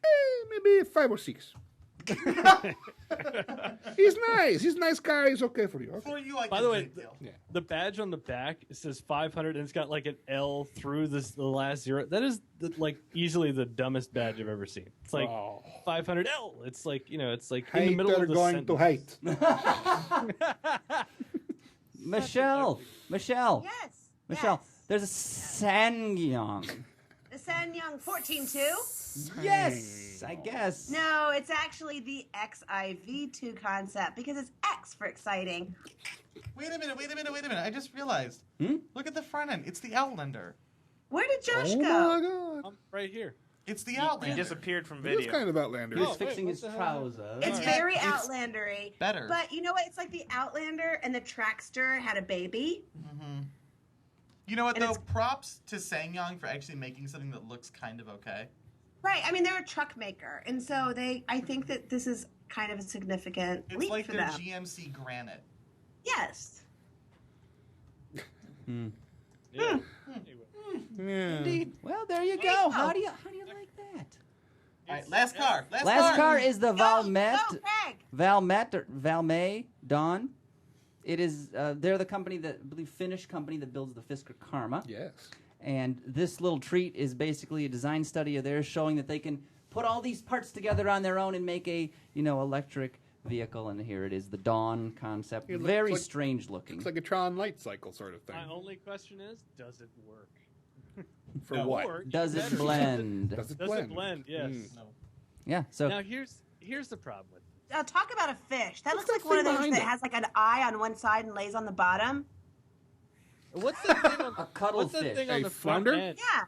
maybe 5 or 6. He's nice. He's a nice car. He's okay for you. Okay. for you, I By get the a way, big deal. the badge on the back, it says 500 and it's got like an L through the last zero. That is like easily the dumbest badge I've ever seen. It's like Oh. 500L. It's like, it's like in the middle Hater of the going to sentence. hate. Michelle. Yes. Michelle. Yes. There's a Sangyong. The Sanyong 14.2? Yes, I guess. No, it's actually the XIV2 concept because it's X for exciting. Wait a minute. I just realized. Look at the front end. It's the Outlander. Where did Josh Oh go? my god. Right here. It's the He Outlander. disappeared from It is video. kind of Outlander. He was Oh, wait, fixing what his the hell? trousers. It's Yeah, very it's Outlandery. better. But you know what? It's like the Outlander and the Trackster had a baby. You know what, And though? it's- Props to Sangyong for actually making something that looks kind of okay. Right. I mean, they're a truck maker. And so I think that this is kind of a significant It's leap like for their them. GMC Granite. Yes. Yeah. Yeah. Indeed. Well, there you There go. you How go. do you like that? All right, last car. Last car is the Go, Valmet. go, Craig. Valmet or Valmet Dawn. It is. They're the company that, I believe, Finnish company that builds the Fisker Karma. Yes. And this little treat is basically a design study of theirs showing that they can put all these parts together on their own and make a, electric vehicle. And here it is, the Dawn concept. It looks Very like- strange looking. It's like a Tron light cycle sort of thing. My only question is, does it work? For No. what? Or Does it better. blend? Does it Does blend? it blend? Yes. No. Yeah. So Now here's the problem with it. Talk about a fish. That What's looks like that one of thing those behind that it? has like an eye on one side and lays on the bottom. What's the thing on a cuttlefish. thing on A the front flounder? end? Yeah.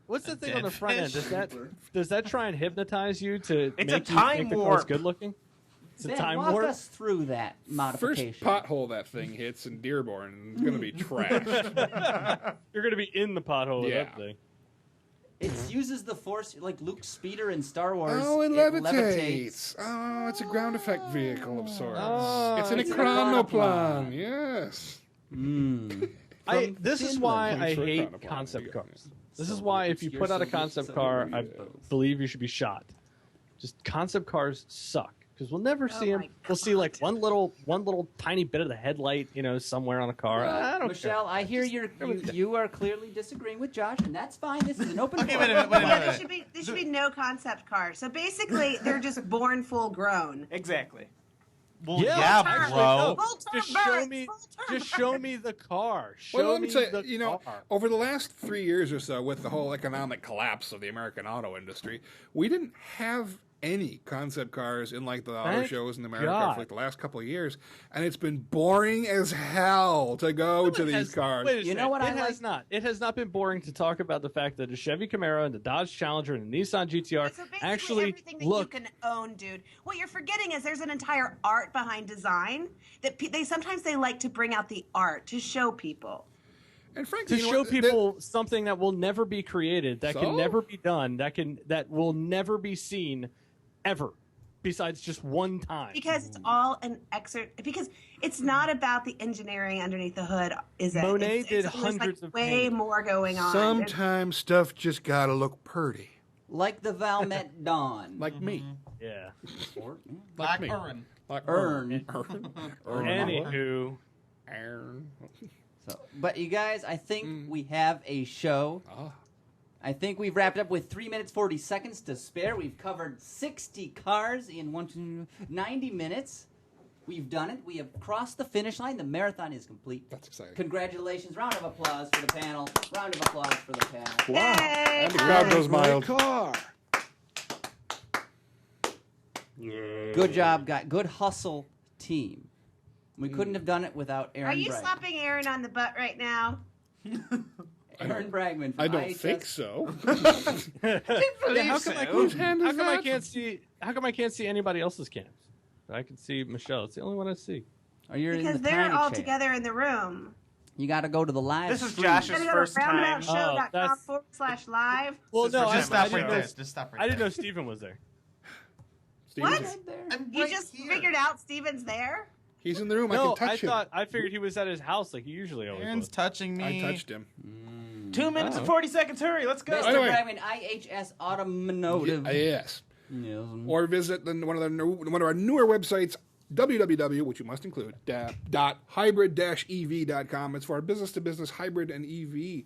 What's the A thing on the dead front end? fish? Does that try and hypnotize you to It's make a you time think the car's warp. good looking? It's a Ben, time walk warp. us through that First modification. pothole that thing hits in Dearborn is going to be trashed. You're gonna be in the pothole with Yeah. that thing. It uses the force like Luke's speeder in Star Wars. Oh, it levitates. levitates. Oh, it's a ground effect vehicle of sorts. Oh, it's in a it's a chronoplan. chronoplan. Yes. Mm. This is Finland. why Thanks I for hate chronoplan. concept cars. This is So why it's if you your put out a so- concept so car, I yes. believe you should be shot. Just concept cars suck because we'll never see them. my We'll see like one little tiny bit of the headlight, somewhere on a car. I don't Michelle, I hear you are clearly disagreeing with Josh, and that's fine. This is an open Okay, forum. wait a minute. Yeah, there should be no concept cars. So basically, they're just born full grown. Exactly. Well, Yeah, yeah, actually, bro. no. Full Just turbo, show me. full turbo. Just show me the car. Show Well, let me me say, the car. over the last 3 years or so, with the whole economic collapse of the American auto industry, we didn't have any concept cars in like the auto Thank shows in America God. for like the last couple of years, and it's been boring as hell to go to these cars. Wait a You know second. what I It has like? not. It has not been boring to talk about the fact that a Chevy Camaro and the Dodge Challenger and the Nissan GTR So basically, actually everything that look. you can own, dude. What you're forgetting is there's an entire art behind design that they sometimes they like to bring out the art to show people. And frankly, To you know show what? people something that will never be created, that So? can never be done, that will never be seen, ever, besides just one time. Because it's all an excerpt. Because it's not about the engineering underneath the hood, is it? Monet It's did there's, hundreds like, of way paintings. more going on. Sometimes stuff just gotta look pretty, Like the Valmet Dawn. like me, Yeah. Or, yeah. like me, Urn. like Earn. Anywho, Ern. So, but you guys, I think we have a show. Ah. I think we've wrapped up with 3 minutes 40 seconds to spare. We've covered 60 cars in 90 minutes. We've done it. We have crossed the finish line. The marathon is complete. That's exciting. Congratulations. Round of applause for the panel. Round of applause for the panel. Wow. Yay! And the crowd goes mild. car. Good job, guy. Good hustle, team. We couldn't have done it without Aaron Are you Bragman. slapping Aaron on the butt right now? Aaron Bragman from I don't IHS. think so. yeah, how come, Whose hand is how come I that? can't see? How come I can't see anybody else's cams? I can see Michelle. It's the only one I see. Or you're in Because the they're tiny all chair. together in the room. You got to go to the live This is stream. Josh's Gotta go first to time. roundaboutshow.com that's- /live. Well, no, Just I stop right didn't there. know. Just stop right I didn't there. know Steven was there. Steven's What? in- There. I'm You right just here. figured out Steven's there? He's in the room. No, I can touch him. I figured he was at his house like he usually always Aaron's was. touching me. I touched him. 2 minutes and 40 seconds. Hurry, let's go. Mr. By the way- Bragman, IHS Automotive. Yes. Yes. Or visit one of our newer websites, www, which you must include, hybrid-ev.com. It's for our business-to-business hybrid and EV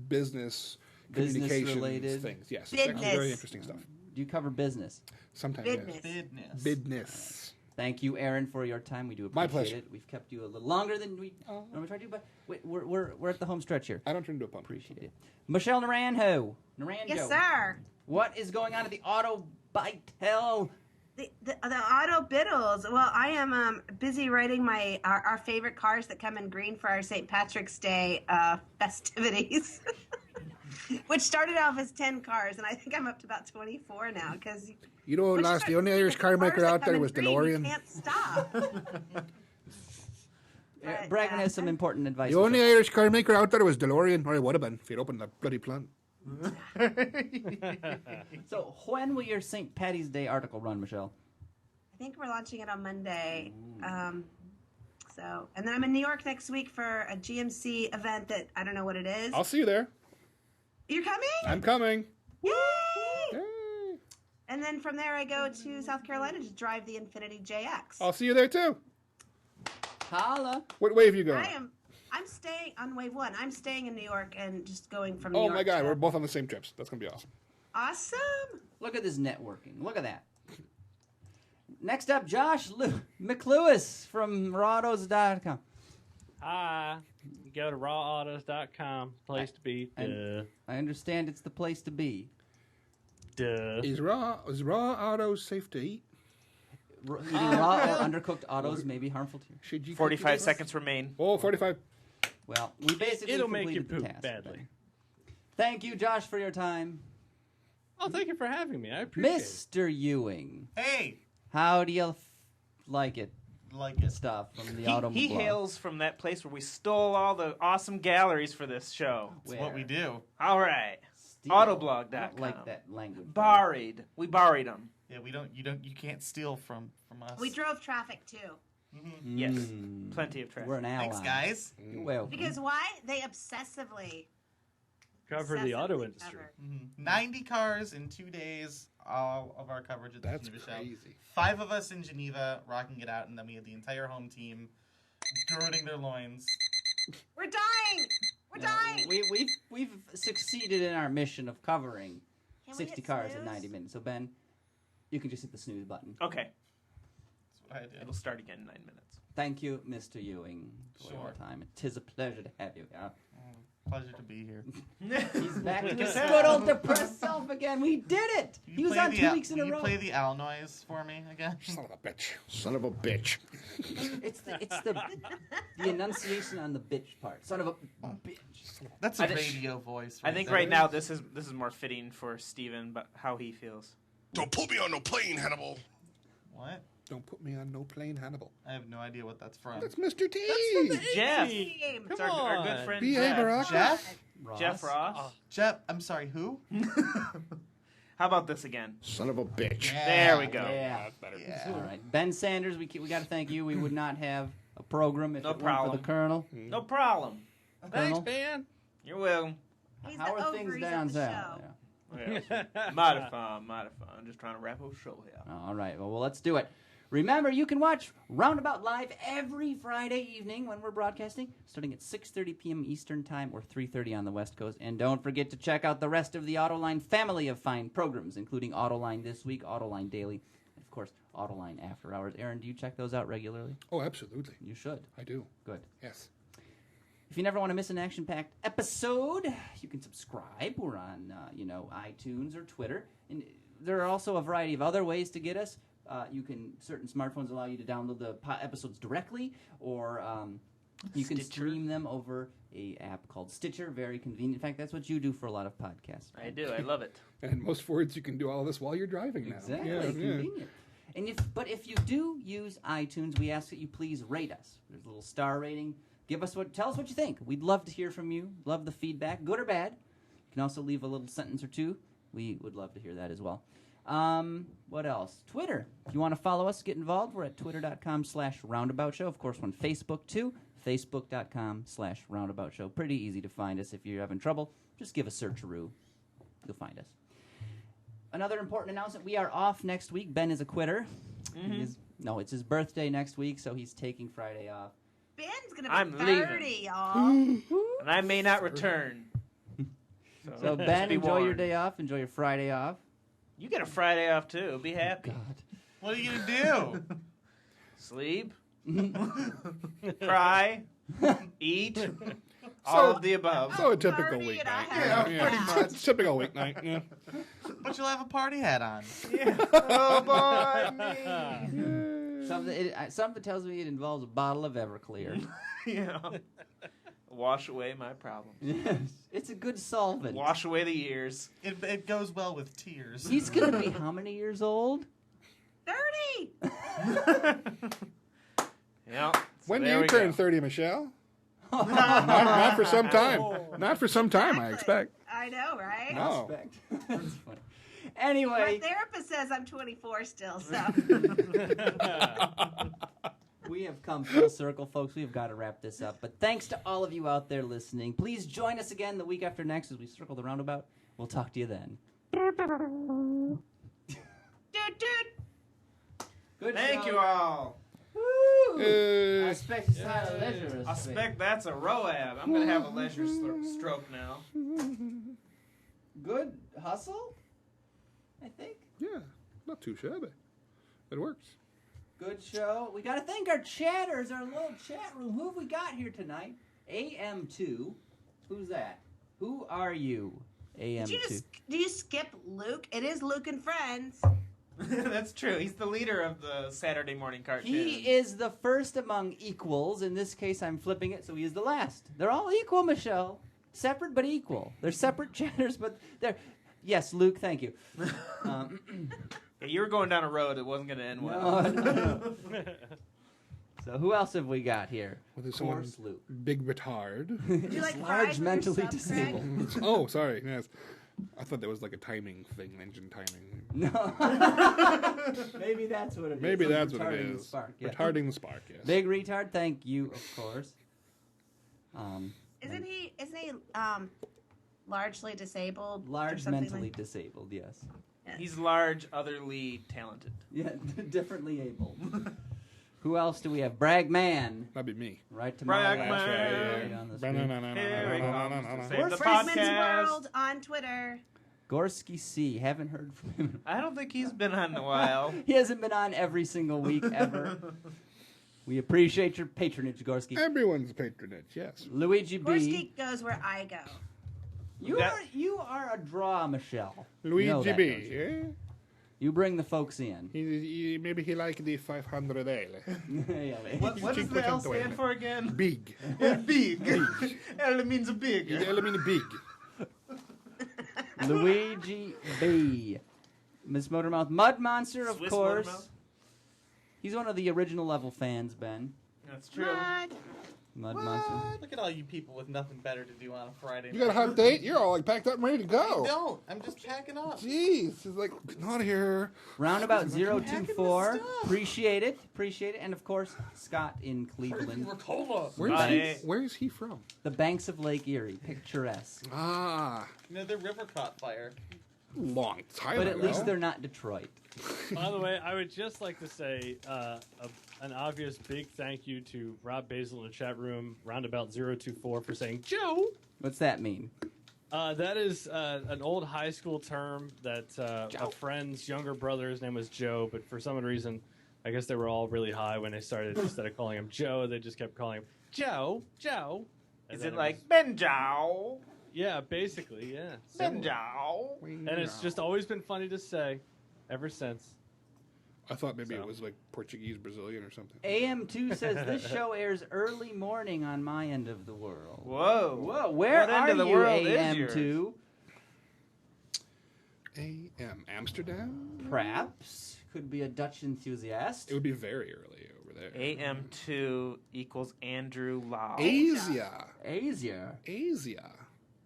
business communications related. things. Yes, it's actually Business. very interesting stuff. Do you cover business? Sometimes Business. Business. Business. Thank you, Aaron, for your time. We do My appreciate pleasure. it. We've kept you a little longer than we normally try to, but we're at the home stretch here. I don't turn into a pump. Appreciate it. Michelle Naranjo. Yes, sir. What is going on at the Auto Bytel? The auto biddles. Well, I am busy writing our favorite cars that come in green for our St. Patrick's Day festivities, which started off as 10 cars, and I think I'm up to about 24 now. Because You know, last the only Irish car maker out there was DeLorean. You can't stop. But, Bragman has some important advice. The only Irish car maker out there was DeLorean, or it would have been if you'd opened the bloody plant. So when will your St. Patty's Day article run, Michelle? I think we're launching it on Monday. And then I'm in New York next week for a GMC event that I don't know what it is. I'll see you there. You're coming? I'm coming. Yay! Yay. And then from there I go to South Carolina to drive the Infiniti JX. I'll see you there too. Holla. What wave you going? I'm staying on wave 1. I'm staying in New York and just going from New Oh York. my God, to- we're both on the same trips. That's gonna be awesome. Awesome. Look at this networking. Look at that. Next up, Josh McLewis from Rautos.com. Hi. You go to rawautos.com. Place to be. Duh. I understand it's the place to be. Duh. Is raw autos safe to eat? Eating raw or undercooked autos may be harmful to you. Should you? 45 seconds remain. Oh, 45. Well, we basically It'll make completed you poop the task. badly. Thank you, Josh, for your time. Oh, thank you for having me. I appreciate it. Mr. Ewing, Hey, how do you like it? like it. Stuff from the He automobile. hails from that place where we stole all the awesome galleries for this show. That's what we do. All right. Steal. Autoblog.com. I don't like that language. Borrowed. We borrowed them. Yeah, you can't steal from us. We drove traffic too. Yes. Plenty of traffic. We're an ally. Thanks, guys. You're welcome. Because why? They obsessively Cover the auto obsessively industry. cover. 90 cars in 2 days. All of our coverage at the That's Geneva Show. crazy. 5 of us in Geneva rocking it out, and then we had the entire home team girding their loins. We're dying. We're dying. We've succeeded in our mission of covering Can we 60 hit cars in snooze? 90 minutes. So Ben, you can just hit the snooze button. Okay. That's what I did. It'll start again in 9 minutes. Thank you, Mr. Ewing, for your Sure. time. It is a pleasure to have you here. Pleasure to be here. He's back to his good old depressed self again. We did it. He was on 2 weeks in a Will row. you play the owl noise for me again? Son of a bitch. Son of a bitch. It's the enunciation on the bitch part. Son of a bitch. That's a I thi- radio voice. I think there. right now this is more fitting for Steven, but how he feels. Don't put me on no plane, Hannibal. What? Don't put me on no plane, Hannibal. I have no idea what that's from. That's Mr. T. Jeff. Team. It's our good friend B.A. Jeff. Baraka. Jeff? Jeff Ross. Jeff? I'm sorry, who? How about this again? Son of a bitch. There we go. Yeah. Yeah. All right. Ben Sanders, we got to thank you. We would not have a program if No it weren't for problem. the Colonel. No problem. Thanks, Colonel. man. You're welcome. He's How the are things ovaries down of the south? show. Yeah. Mighty fun. I'm just trying to wrap up the show here. All right. Well, let's do it. Remember, you can watch Roundabout live every Friday evening when we're broadcasting, starting at 6:30 p.m. Eastern Time or 3:30 on the West Coast. And don't forget to check out the rest of the Autoline family of fine programs, including Autoline This Week, Autoline Daily, and, of course, Autoline After Hours. Aaron, do you check those out regularly? Oh, absolutely. You should. I do. Good. Yes. If you never want to miss an action-packed episode, you can subscribe. We're on, iTunes or Twitter. And there are also a variety of other ways to get us. Certain smartphones allow you to download the episodes directly, or you can Stitcher. stream them over a app called Stitcher. Very convenient. In fact, that's what you do for a lot of podcasts. I do. I love it. And in most words, you can do all of this while you're driving now. Exactly, Yeah, convenient. And if you do use iTunes, we ask that you please rate us. There's a little star rating. Tell us what you think. We'd love to hear from you. Love the feedback, good or bad. You can also leave a little sentence or two. We would love to hear that as well. What else? Twitter. If you want to follow us, get involved, we're at twitter.com/roundabout show. Of course, we're on Facebook too. Facebook.com/roundabout show. Pretty easy to find us. If you're having trouble, just give a search-a-roo. You'll find us. Another important announcement, we are off next week. Ben is a quitter. It's his birthday next week, so he's taking Friday off. Ben's gonna be I'm 30, leaving. y'all. And I may not return. So just Ben, be enjoy your warned. day off. Enjoy your Friday off. You get a Friday off too. Be happy. God. What are you going to do? Sleep. Cry. Eat. All of the above. So a typical 30 and I weeknight. have Yeah, that. It's typical weeknight. Yeah. But you'll have a party hat on. Oh boy, me. Something tells me it involves a bottle of Everclear. Yeah. Wash away my problems. Yes, it's a good solvent. Wash away the years. It goes well with tears. He's going to be how many years old? 30. Yeah. When do there you we turn go. 30, Michelle? Not for some time. Not for some time, I Exactly. expect. I know, right? No. Respect. That's funny. My Anyway, therapist says I'm 24 still, so. we have come full circle, folks. We have got to wrap this up. But thanks to all of you out there listening. Please join us again the week after next as we circle the roundabout. We'll talk to you then. Doot, doot. Good Thank show. you all. Woo! I Uh, expect it's not a leisure. I suspect that's a RoAb. I'm going to have a leisure stroke now. Good hustle, I think. yeah, not too shabby. It works. Good show. We got to thank our chatters, our little chat room. Who have we got here tonight? AM2. Who's that? Who are you? AM2. Do you skip Luke? It is Luke and Friends. That's true. He's the leader of the Saturday morning cartoon. He is the first among equals. In this case, I'm flipping it, so he is the last. They're all equal, Michelle. Separate but equal. They're separate chapters, but they're... Yes, Luke, thank you. Yeah, you were going down a road that wasn't going to end well. No. So who else have we got here? Well, there's Of course, someone Luke. big retard. Did you like Large fries with mentally your sub, Craig? disabled. Oh, sorry. Yes. I thought that was like a timing thing, engine timing. No. Maybe that's what it is. Maybe that's what it Retarding the is. spark, yeah. Retarding the spark, yes. Big retard, thank you, of course. Isn't he largely disabled? or Large something mentally like- disabled, yes. He's large, otherly talented. Yeah, differently able. Who else do we have? Bragman. That'd be me. Right to my Bragman. left, right on the screen. Here he comes to save We're the Fragments podcast. World on Twitter. Gorski C. Haven't heard from him. I don't think he's been on in a while. He hasn't been on every single week ever. We appreciate your patronage, Gorski. Everyone's patronage, yes. Luigi B. Gorski goes where I go. You are a draw, Michelle. You know Luigi that, B. don't you? Yeah? You bring the folks in. Maybe he liked the 500 L. What does the L stand for again? Big. Big. L means big. I mean big. Luigi B. Miss Motormouth. Mud Monster, of Swiss course. Motormouth? He's one of the original level fans, Ben. That's true. Mud Monster. Look at all you people with nothing better to do on a Friday You got a hot date? You're all like packed up and ready to I go. don't. I'm just packing up. Jeez. It's like, getting out of here. Roundabout Packing 024. the stuff. Appreciate it. Appreciate it. And of course, Scott in Cleveland. Where's he from? The banks of Lake Erie. Picturesque. Ah. You know, the river caught fire. Long time But ago. at least they're not Detroit. By the way, I would just like to say an obvious big thank you to Rob Basil in the chat room, Roundabout 024, for saying Joe. What's that mean? That is an old high school term that a friend's younger brother, his name was Joe, but for some reason, I guess they were all really high when they started. Instead of calling him Joe, they just kept calling him Joe. And Is then it like was- Benjow? Yeah, basically, yeah. Similar. Benjow. And it's just always been funny to say ever since. I thought maybe So. it was like Portuguese, Brazilian or something. AM2 says this show airs early morning on my end of the world. Whoa. Whoa, where What end are of the you, world is AM2? A.M. Amsterdam? Perhaps. Could be a Dutch enthusiast. It would be very early over there. AM2 equals Andrew Lau. Asia. Asia. Asia.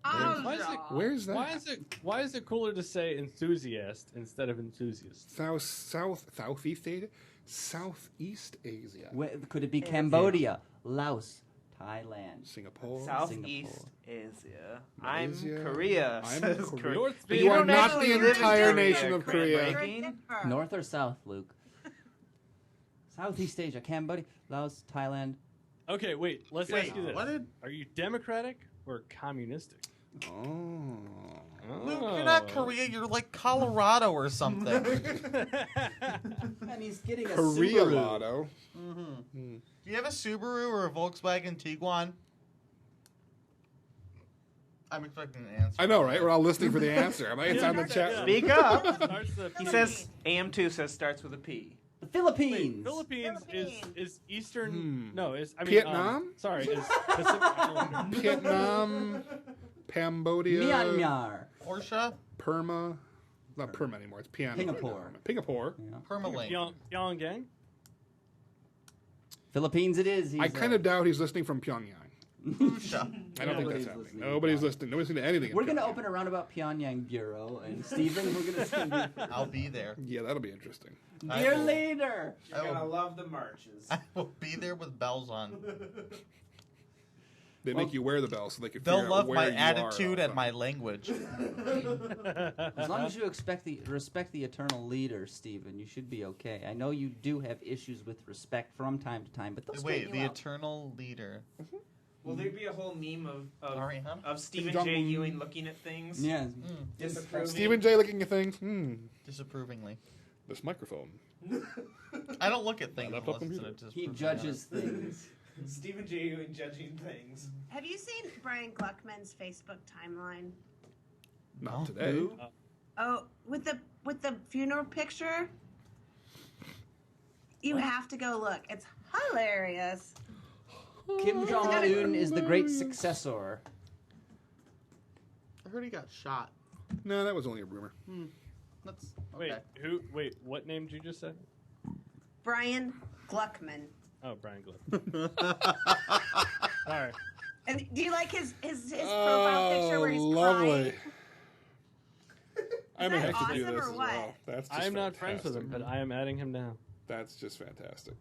Why is it, Where's that? why is it cooler to say enthusiast instead of enthusiast? Southeast Asia? Southeast Asia. Could it be Cambodia, Laos, Thailand? Singapore. Southeast Asia. I'm Malaysia. Korea. I'm says Korea. North But you are don't not actually the live in entire Korea, nation of Korea. Craig. North or south, Luke? Southeast Asia, Cambodia, Laos, Thailand. Okay, wait. Let's Wait, ask you this: what did- Are you democratic or communistic? Oh. Luke, you're not Korea. You're like Colorado or something. And he's getting a Korea Subaru. Lotto. Do you have a Subaru or a Volkswagen Tiguan? I'm expecting an answer. I know, right? We're all listening for the answer. I mean, it's on the chat. Yeah. Speak up. Starts the He P. says AM2 says starts with a P. The Philippines. Wait, Philippines is Eastern. Hmm. No, is I mean Vietnam? Sorry, is Pacific Islander. Vietnam, Cambodia, Myanmar. Porsche? Perma. Not Perma anymore. It's piano. Singapore. Singapore. Yeah. Permalink. Pyongyang. Philippines it is. I kind of doubt he's listening from Pyongyang. Fuchsia. I don't think Nobody's that's happening. listening. Nobody's listening. Nobody's listening to anything. in We're going to Pyongyang. open a Roundabout Pyongyang bureau, and Stephen, we're going to send you. I'll be there. Yeah, that'll be interesting. I Dear will- leader. I will, love the marches. I will be there with bells on. They make you wear the bell so they can. They'll figure out love where my you are attitude all and the my time. language. As long as you respect the eternal leader, Stephen, you should be okay. I know you do have issues with respect from time to time, but they'll Wait, straighten the you out. eternal leader. Will there be a whole meme Ariana? of Stephen Kim J. Jong-un. Ewing looking at things? Yeah. Disapproving? Stephen J. looking at things. Disapprovingly. This microphone. I don't look at things. Laptop unless it's computer. a He disapproving judges things. Stephen J. and judging things. Have you seen Brian Gluckman's Facebook timeline? Not today. Oh, with the funeral picture? You have to go look. It's hilarious. Kim Jong-un is the great successor. I heard he got shot. No, that was only a rumor. That's okay. Wait, what name did you just say? Brian Gluckman. Oh, Brian Glick. All right. And do you like his profile picture where he's lovely. crying? I may that have to do awesome this or as what? well. That's just I'm not friends with him, fantastic. but I am adding him now. That's just fantastic.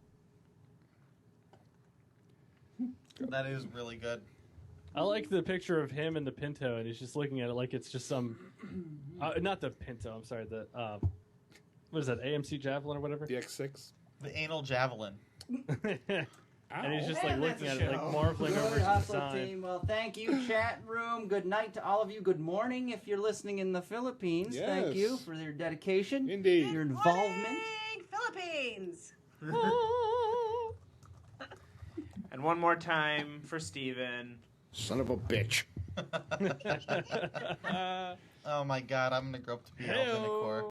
That is really good. I like the picture of him and the Pinto, and he's just looking at it like it's just some... not the Pinto, I'm sorry. The what is that, AMC Javelin or whatever? The X6. The anal javelin. And he's just like And looking that's at a it, like show. marveling over Good to the hustle, side. team. Well, thank you, chat room. Good night to all of you. Good morning if you're listening in the Philippines. Thank you Yes. for your dedication, Indeed. your involvement. Morning, Philippines. And one more time for Steven. Son of a bitch. Oh my god, I'm gonna grow up to be Alvin Heyo. Nicor.